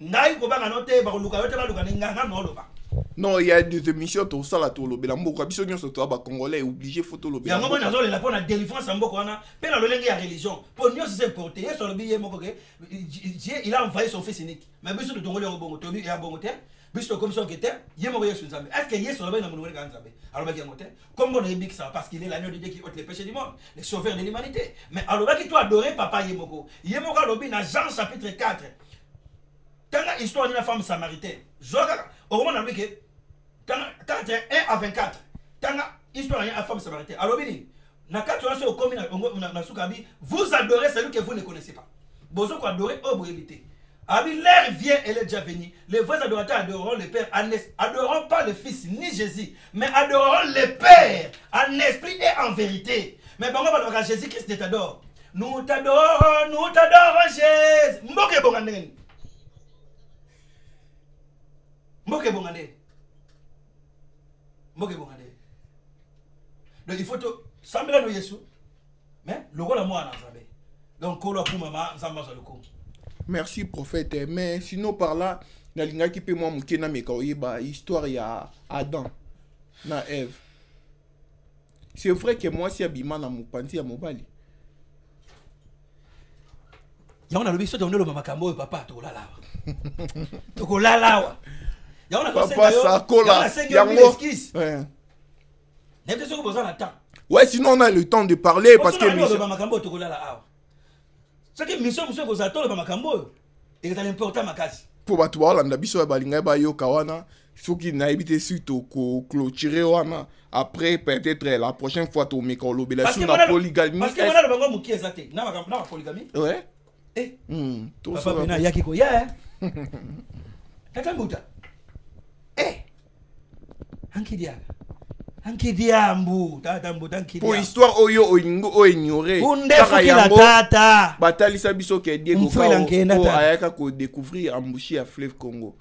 ngai ko banga note ba luka yote ba luka nganga no lo ba. Non, il y a des émissions tout ça là tout le béla mboka biso nyonso to ba congolais obligé photo lo béla. Yango moni nazo lela pona délivrance mboka wana pe na lo lengi ya religion pour nyonso c'est porté sur le billet moko ke il a envoyé son fils unique mais biso de tongolais bongo to bi ya bongo te. Bisto comme ça que était, yemo Yesu Nzambe. Est-ce que Yesu va na monoué Nzambe? Alors ba kiamote. Comme on est ça parce qu'il est l'agneau de Dieu qui ôte les péchés du monde, le sauveur de l'humanité. Mais alors ba qui toi adorer papa Yemoko. Yemoko lobi na Jean chapitre 4. Tanga histoire d'une femme samaritaine. Joga au moment où que tanga 4 1 à 24. Tanga histoire d'une femme samaritaine. Alors bini na 4 ans au commune na sukabi, vous adorez celui que vous ne connaissez pas. Bozo ko adorer au boyébité. L'air vient et est déjà venu. Les vrais adorateurs adoreront le Père, adoreront pas le Fils ni Jésus, mais adoreront le Père en esprit et en vérité. Mais bon, on va Jésus-Christ t'adore. Nous t'adorons Jésus. Mboke bongane. Mboke bongane. Mboke bongane. Donc il faut tout sembler nous Jésus. Mais le rôle à moi en Nzambe. Donc kolo pour maman Nzamba za loko. Merci prophète, mais sinon par là, na linga qui peut moi mouké na meka oyeba histoire ya Adam na Ève. C'est vrai que moi si abima na mopanzi ya mobali. Ya on a le biso donner le makambo papa to la lawa. To la lawa. Ya on a papa ça cola. Yango. Ouais. N'était ce que besoin d'attendre. Ouais, sinon on a le temps de parler parce que le makambo to la lawa. Ce qui mission monsieur vous attend le makambo et c'est important makasi. Pour batu balanda biso ba linga ba yo kawana, soki na ebité suite ko clôturer wana après peut-être la prochaine fois to meka lobela sur la polygamie. Parce que on a le bango muki ezate. Na polygamie. Ouais. Tout ça. Papa na yaki ko ya. Tata muta. Ankidiambu, tata mbuta ankidia. Pour histoire oyo oingo o ignorer. Kaka yango tata. Batali sabiso ke Diego Kao ayaka ko découvrir ambushi à fleuve Congo.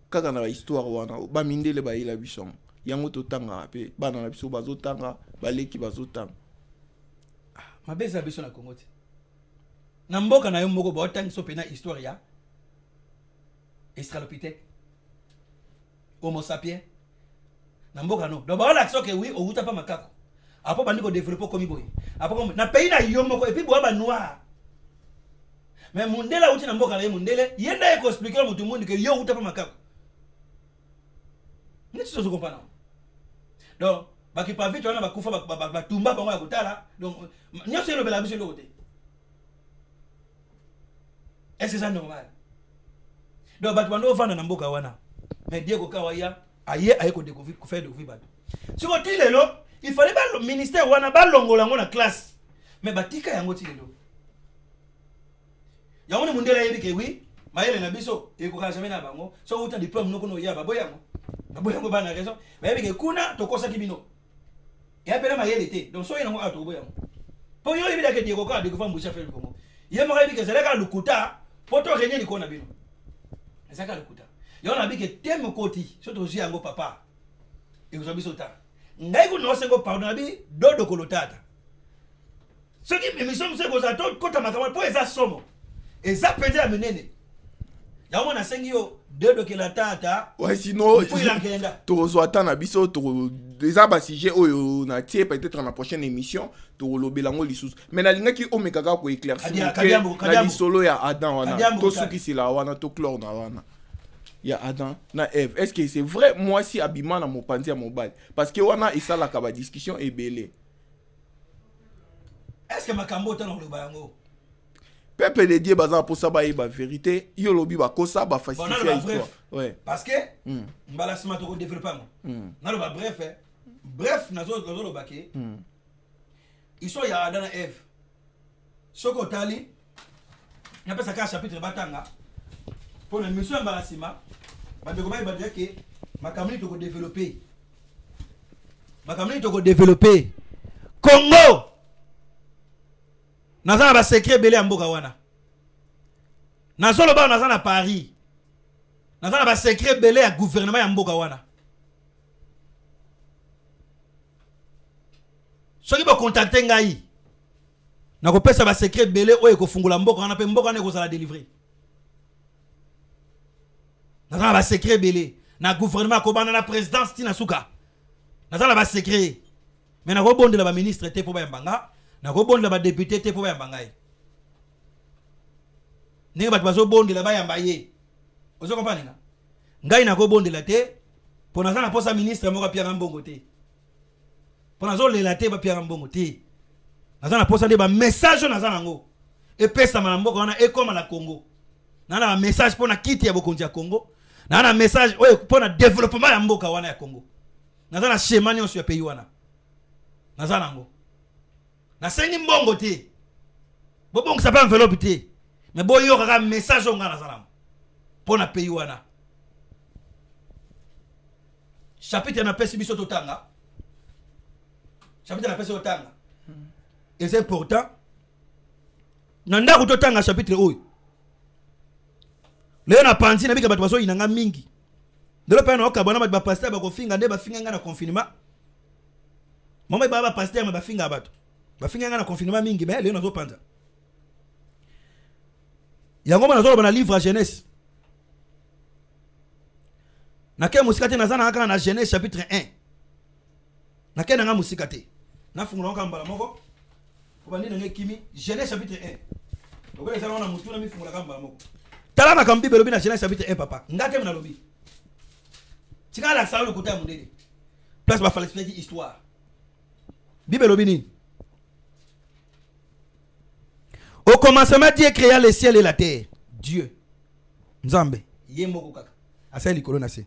Kaka na histoire wana ba mindele ba ila biso. yango totanga pe bana na biso bazotanga baleki bazotanga mabeza biso na Congo te na mboka na yo moko ba otangi so pena histoire ya Australopithèque Homo sapiens na mboka no do ba la so ke oui outa pa makako apo bandi ko développer comme boy apo na pays na yo moko et puis boa ba noir mais mundela uti na mboka na ye mundele yenda e ko expliquer mutu mundi ke yo outa pa makako ni tu so comprendre donc baki pa vite wana bakufa ba tumba bango ya kotala donc nyoso lo bela biso lo côté est-ce que ça normal donc batu bando vana na mboka wana mais Diego Kawaya aye ko découvrir ko faire découvrir batu suroti lelo il fallait ba le ministère wana ba longola ngo na classe mais batika yango ti lelo yango ni mundela yebi ke oui mayele na biso e ko ka jamais na bango so uta diplôme no kono ya baboyango baboyango bana raison mais yebi ke kuna to kosa kibino et appelé mayele te donc so yango ato boyango po yo yebi da ke Diego Kawaya découvrir mbusha faire le Congo yemo yebi ke zeleka lukuta poto renye likona bino ezaka lukuta yo na bike teme koti surtout aussi yango papa et vous avez sauté ngai ko no sengo pardon abi dodo kolotata ce qui me sommes c'est que to kota makama po eza somo eza pete amenene yango na sengi yo dodo kelotata ouais sinon to zo atana biso to déjà ba sujet oyo na tie peut-être na prochaine émission to lobelango lisusu mais na linga ki omeka ka ko éclaircir na lisolo ya Adam wana to suki sila wana to clore na wana ya Adam na Eve. Est-ce que c'est vrai moi si abima na mopanzi ya mobile parce que wana isala ka ba discussion ebele est-ce que makambo tano lo bayango peuple de Dieu baza pour ça ba vérité yo lobi ba kosa ba falsifier histoire ouais parce que mbala sima to ko développer na lo ba bref nazo lo baké ils sont ya Adam na Eve soko tali na pesa ka chapitre batanga pour la mission embarrassement ba de comment ba dire que makamni to ko développer Congo naza ba secret belé en mboka wana nazo lo ba naza na Paris naza ba secret belé ya gouvernement ya mboka wana soki ba contacter ngai na ko pesa ba secret belé oyo ko fungula mboka wana pe mboka wana ko sala délivrer naza ba secret belé na gouvernement ko bana na présidence tina suka naza ba secret mais na ko bondela ba ministre te po ba yambanga na ko bondela ba député te po ba yambanga ye ne ba bazo bondela ba yamba ye ozo comprendre ngai na ko bondela te po naza na posa ministre moko pia mbongo te po nazo lela te ba pia mbongo te naza na posa de ba message naza nango e pesa na mboka wana e koma na Congo na na message po na kiti ya bokonzi ya Congo na message oyo pour na développement ya mboka wana ya Congo naza na schéma nyonso ya pays wana naza nango na sengi mbongo te bobongo sa pa enveloppe te mais boyo kaka message onga naza nango pour na pays wana chapitre na pesi biso totanga chapitre na pesi totanga et c'est important na ndako totanga chapitre oyo leo na panzi na bika bato baso inanga mingi ndelo pa na okabona bato ba pasteur ba kofinga nde ba finga nga na confinement mama ba pasteur ma ba finga bato ba finga nga na confinement mingi mais leo nazo panza yango na zo na livre à Genèse na ke musikate na zana aka na Genèse chapitre 1 na ke nga musikate na fungula ka mbala moko obandi na kimi Genèse chapitre 1 okola sana na mutu na mi fungula ka mbala moko tala makambi belobi na Genèse chapitre 1 papa ngate na lobi tika la salu kota mundele place ba falsifier histoire Bible lobi ni au commencement Dieu créa les cieux et la terre. Dieu Nzambe yemoko kaka asa likolo na se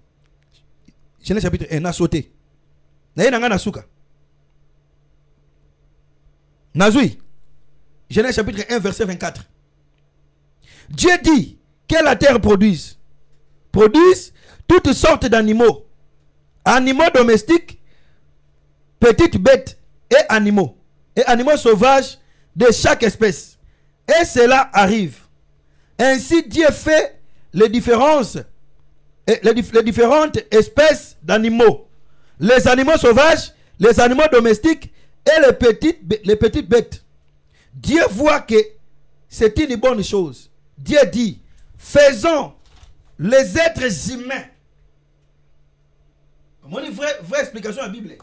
Genèse chapitre 1 na sauté na yena ngana suka nazui Genèse chapitre 1 verset 24 Dieu dit que la terre produise toutes sortes d'animaux, animaux domestiques, petites bêtes et animaux sauvages de chaque espèce. Et cela arrive. Ainsi Dieu fait les différentes espèces d'animaux, les animaux sauvages, les animaux domestiques et les petites bêtes. Dieu voit que c'est une bonne chose. Dieu dit, faisons les êtres humains. Vraie explication à la Bible.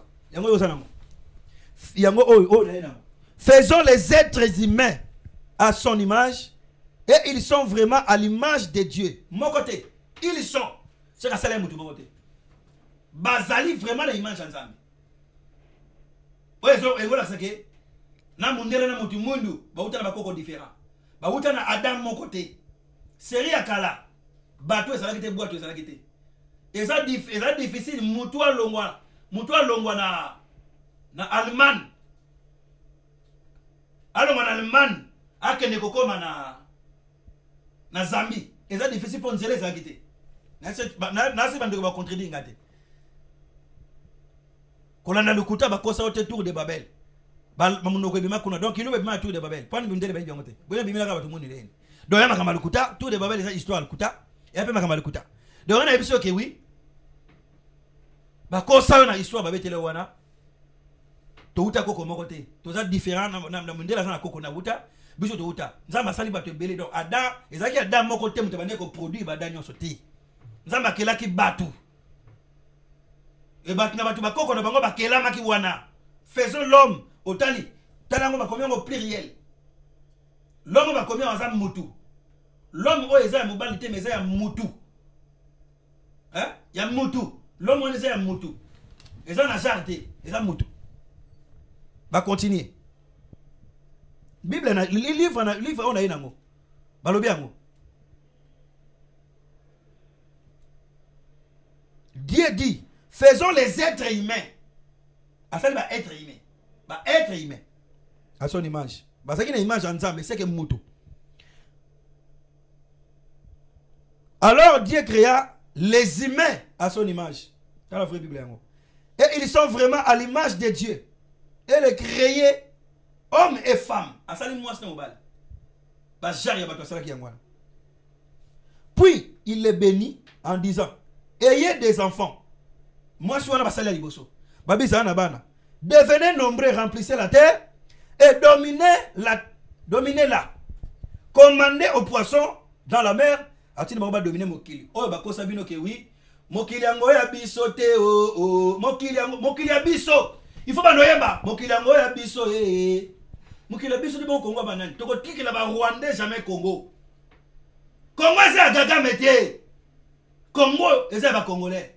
Faisons les êtres humains à son image, et ils sont vraiment à l'image de Dieu. Mon côté, ils sont. C'est la salle de mon côté. Bazali vraiment l'image de Nzambe. Et voilà ce que na mundele na mutu mundu bauta na bakoko différent. Bauta na Adam mon côté. Série akala. Bato ezalaki te boato ezalaki te. Eza difficile mutu alongwa na Allemagne. Alongwa na Allemagne akende kokoma na Zambie. Eza difficile pour nzele ezalaki te. Na se bandeko ba contredire ngate. Kolanda lukuta bakosa au tour de Babel. Donc il y a tour de Babel. Pas de bindele ba ngonte. Boya bimela ka batu moni leni. Donc yama kama lukuta, tour de Babel c'est histoire lukuta. Et après makama lukuta. Donc on a ebiso que oui. Bakosa na histoire ba betele wana. To uta koko mokote. To za différent na mundela za koko na uta. Biso to uta. Nzamba sali bato belé donc Adam, ezaki Adam mokote mutabane ko produit ba danyo soti. Nzamba kelaki batu. Et batu na batu bakoko na bango bakela maki wana. Faisons l'homme otali. Talango ba combien au pluriel. L'homme va combien en mutu. L'homme o eza mobilité mais eza mutu. Hein? Ya mutu. L'homme on eza mutu. Eza na jardin, eza mutu. Va continuer. Bible na livre on a inango. Balobi yango. Dieu dit, faisons les êtres humains. Afin va être humain. Va être humain. À son image. Parce qu'il y a une image en Nzambe, c'est que Moutou. Alors Dieu créa les humains à son image. Dans la vraie Bible. Et ils sont vraiment à l'image de Dieu. Et les créés, hommes et femmes. Puis il les bénit en disant, ayez des enfants. Moi je suis un salaire liboso. Babi Zana Bana. Devenez nombreux, remplissez la terre et dominez-la. Commandez aux poissons dans la mer. A-t-il dominer Mokili? Oh, bah, Kosabino que oui. Mokili angoya biso te oh. Mokili abiso. Il faut pas noyemba. Mokili angoya biso eh. Mokili abiso de bon Congo banane. Toko tiki la ba Rwandais jamais Congo. Congo c'est à gaga métier. Congo c'est à Congolais.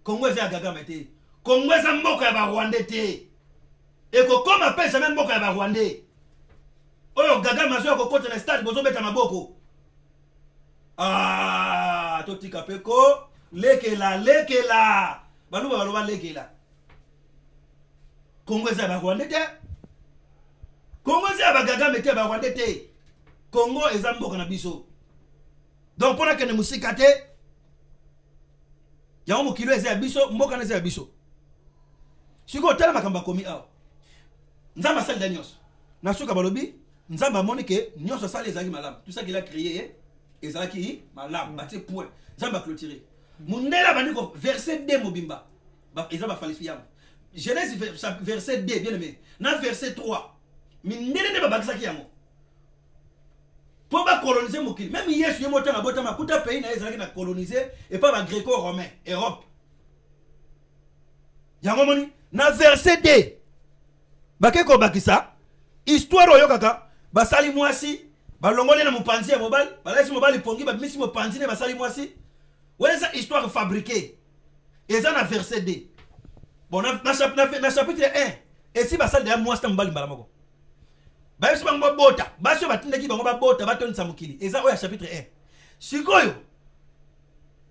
Congo c'est à gaga métier. Congo c'est mboka ba Rwandais te. Et comme appelle jamais mboka ba Rwandais. Oyo gaga mazo ko kote na stade bozo beta maboko. Ah, toti kapeko, lekela. Baluba baloba lekela. Congo za ba Rwandais te. Congo za ba gaga mete ba Rwandais te. Congo eza mboka na biso. Donc pona que ne musika te. Ya mo kilo eza biso, mboka na eza biso. Siko tala makamba komi awa. Nzamba sali danios. Nasuka balobi, Nzamba moni que nyonso sali ezaki malam. Tout ça qu'il a créé ezaki malam, bati point. Nzamba clôturer. Mundela baniko verset 2 mobimba. Ba ezaba falifiyam. Genèse verset 2 bien aimé. Na verset 3. Mindele ne babakisaki yango. Pour ba coloniser mokili. Même Yesu yemota na bota makuta pays na ezaki na coloniser et pas ba gréco-romain, Europe. Yango moni na verset 2. Bakeko bakisa histoire oyo kaka basali mwasi balongole na mopanzi ya mobali balasi mobali pongi bamisi mopanzi ne basali mwasi wala ça histoire fabriquée eza na verset 2 bon na chapitre 1 et si basali ya mwasi na mobali mbala moko ba yesu bango bota baso batindaki bango babota batonisa mokili eza oyo chapitre 1 sikoyo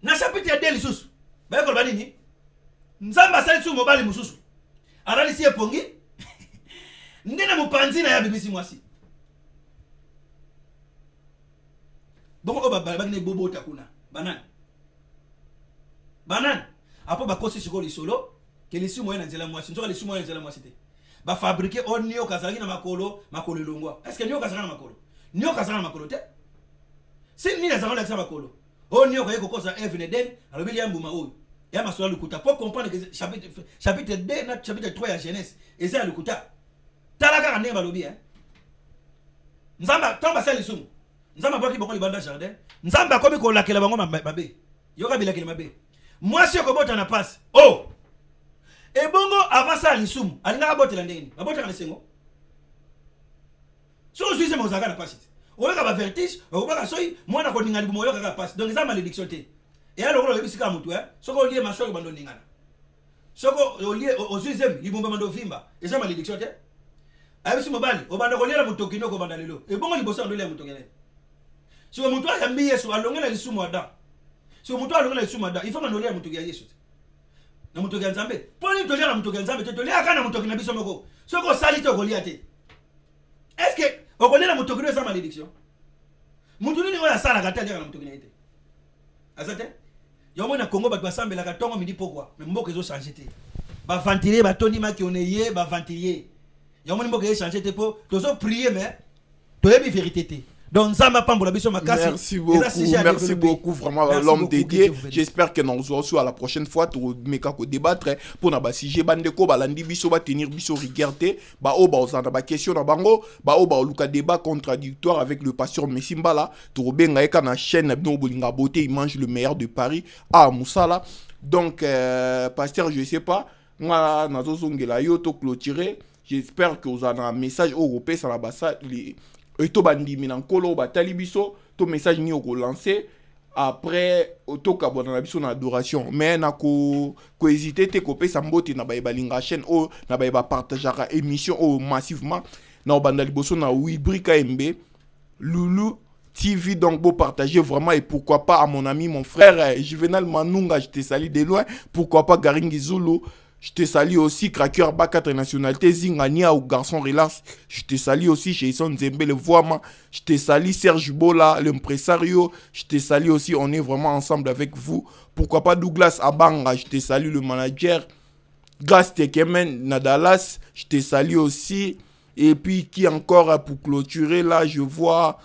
na chapitre 2 lisusu ba yeko ba nini Nzamba asali su mobali mususu arali si epongi ndena mopanzi na ya bibisi mwasi bon o baba ne bobota kuna banane apo bakosi siko lisolo ke lisi moyen na nzela mwasi nzoka lisi moyen na nzela mwasi te ba fabriquer onio kazalaki na makolo longwa est-ce que nio kazalaka na makolo te si ni na zalaka na makolo onio kayeko kosa Eve Eden alobili ya mbuma oyo ya masola lukuta pour comprendre que chapitre 2 na chapitre 3 ya jeunesse et ça lukuta talaka ndenge balobi hein nzamba tomba sali sumu nzamba boki boko libanda jardin nzamba komi ko lakela bango mabe yoka bilakela mabe moi si ko bota na passe oh et bongo avant ça lisumu alinga botela ndenge babota na sengo so suis mo zaka na passe oyoka ba vertige oyoka soyi mwana ko ninga libumo yoka ka passe donc ça malédiction te et alors le bisika mutu hein soko lié macho ko bando ningana soko lié au deuxième libumba mando vimba et ça malédiction te ayebisi mobali obanda koliela motoki noko banda lelo ebongo liboso ndo lia motoki ne so mutu ayambi yesu alongela lisumu ada so mutu alongela lisumu ada il faut mandolia motoki ya yesu na motoki ya nzambe poni tolia na motoki ya nzambe tolia kana motoki na biso moko soko sali to kolia te est-ce que okolela motoki no za malédiction mutu nini oya sala kata lia na motoki na ite azate yomo na Congo ba basambela ka tongo midi pourquoi mais mboko ezo changer te ba ventiler ba toni maki oneye ba ventiler yamoni mboka échanger te po tozo prier mais toyebi vérité te donc nzamba pambola biso makasi merci beaucoup vraiment l'homme dédié j'espère que nous aurons à la prochaine fois to meka ko débattre pour na ba sujet bandeko balandi biso ba tenir biso regarder ba o ba ozana ba question na bango ba o ba luka débat contradictoire avec le pasteur Messimbala to benga eka na chaîne no bolinga beauté il mange le meilleur de Paris à Moussala donc pasteur je sais pas nga nazo zongela yo to clôturer. J'espère que vous avez un message européen sur la base et to bandi minankolo batali biso to message ni ko lancer après to ka bona biso na adoration mais na ko hésiter te ko pesa mbote na ba balinga chaîne o na ba partagera émission o massivement na bandali boso na Wibrika MB Loulou TV donc beau partager vraiment et pourquoi pas à mon ami mon frère Juvenal Manunga je te salue de loin pourquoi pas Garingi Zulu. Je te salue aussi, Cracker Ba 4 nationalités, Zingania ou Garçon Relax. Je te salue aussi, Jason Zembe, le Voima. Je te salue, Serge Bola, l'impresario. Je te salue aussi, on est vraiment ensemble avec vous. Pourquoi pas Douglas Abanga, je te salue, le manager. Gas Tekemen Nadalas, je te salue aussi. Et puis, qui encore pour clôturer, là, je vois...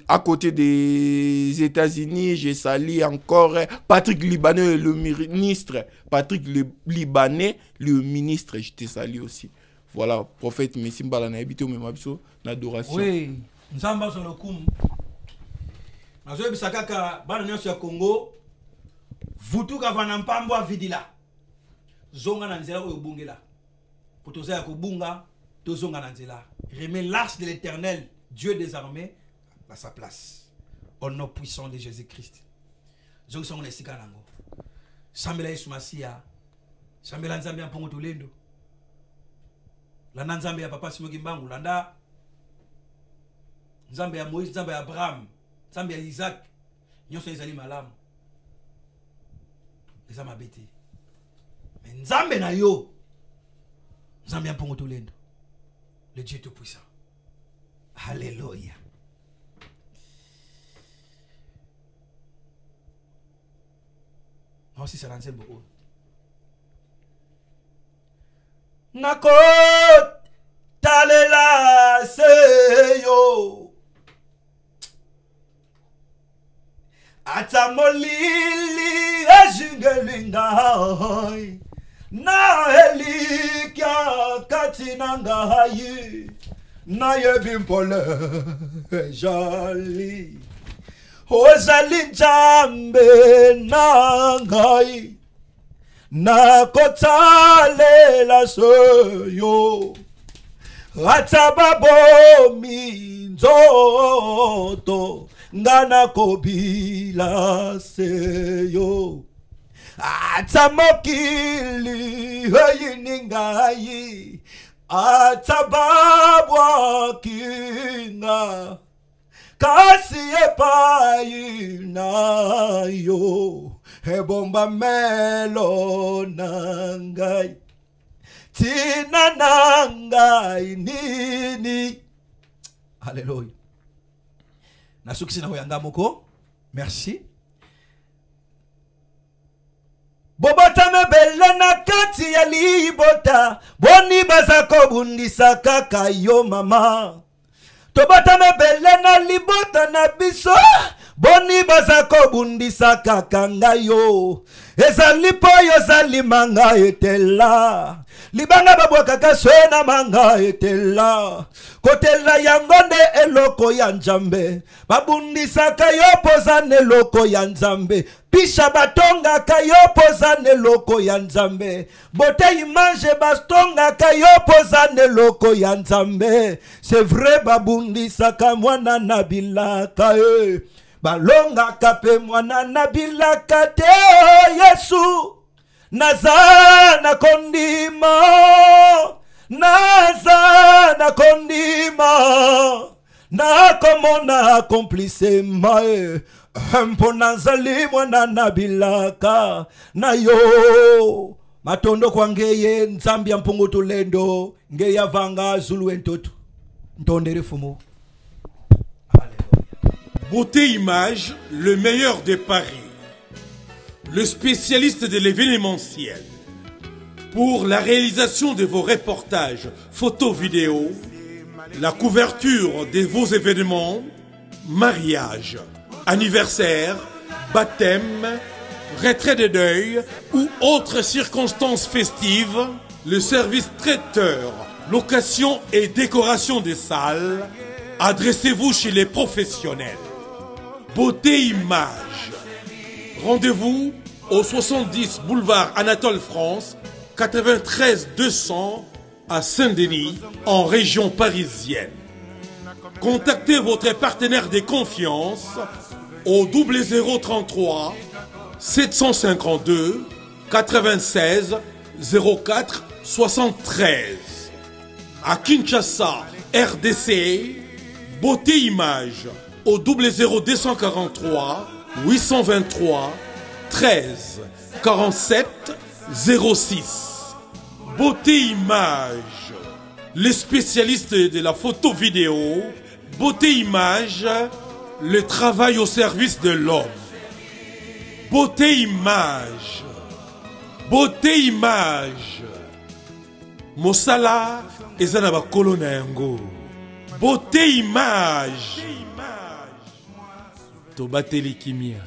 à côté des États-Unis, j'ai sali encore Patrick Libanais, le ministre. Patrick Libanais, le ministre, je te salue aussi. Voilà, prophète Messimbala na habité au même abisso, l'adoration. Oui, Nzamba sur le koum. Nazo bisakaka bana nyoso ya Congo. Vutuka vanampambo vidila. Zonga na nzela oyo bungela. Potoza ya kubunga, to zonga na nzela. Remets l'arche de l'Éternel, Dieu des armées. À sa place au nom puissant de Jésus-Christ. Je suis les Sikanango. Sambela Yesu Masia. Sambela Nzambe Mpongo Tulendo. Landa Nzambe ya Papa Simoki Mbangu. Landa Nzambe ya Moïse, Nzambe ya Abraham, Nzambe ya Isaac. Nyonso ezali malamu. Eza mabete. Mais Nzambe na yo. Nzambe ya Mpongo Tulendo. Le Dieu tout-puissant. Alléluia. Aussi ça lance beaucoup. Nako talela seyo. Atamolili ajingelinga. Na elikia katinanga hayi. Na yebimpole jali. Ozali Nzambe nangai na kotalela soyo atababo minzoto ngana kobila seyo atamokili hoyiningai atababwa kinga kasi epai na yo ebomba melo nangai tina nangai nini. Alléluia. Nasuki na hoyanga moko. Merci. Bobota mebele na kati ya libota boni bazako bundisa kaka yo mama. Tobata mebele na libota na biso boni bazako bundisa kakanga yo ezali po yo zali manga etela libanga babwakaka swena manga etela kotela yangonde eloko ya nzambe babundisaka yo poza neloko ya nzambe pisha batongaka yo poza neloko ya nzambe bote image bastongaka yo poza neloko ya nzambe c'est vrai babundisaka mwana na bilaka balongaka pe mwana na bilaka te Yesu naza na kondima nakomona accomplissema mpo nazali mwana na bilaka na yo matondo kwa ngeye nzambi ya mpungu tulendo ngeya vanga zulu entoto ntondere fumu. Beauté Image, le meilleur de Paris, le spécialiste de l'événementiel. Pour la réalisation de vos reportages, photos, vidéos, la couverture de vos événements, mariage, anniversaire, baptême, retrait de deuil ou autres circonstances festives, le service traiteur, location et décoration des salles, adressez-vous chez les professionnels. Beauté Image. Rendez-vous au 70 boulevard Anatole France, 93 200 à Saint-Denis, en région parisienne. Contactez votre partenaire de confiance au 0033 752 96 04 73. À Kinshasa, RDC, Beauté Image au 00243 823 13 47 06. Beauté Image, les spécialistes de la photo vidéo. Beauté Image, le travail au service de l'homme. Beauté Image, Beauté Image. Mosala ezana ba kolona yango. Beauté Image. Tobateli kimia.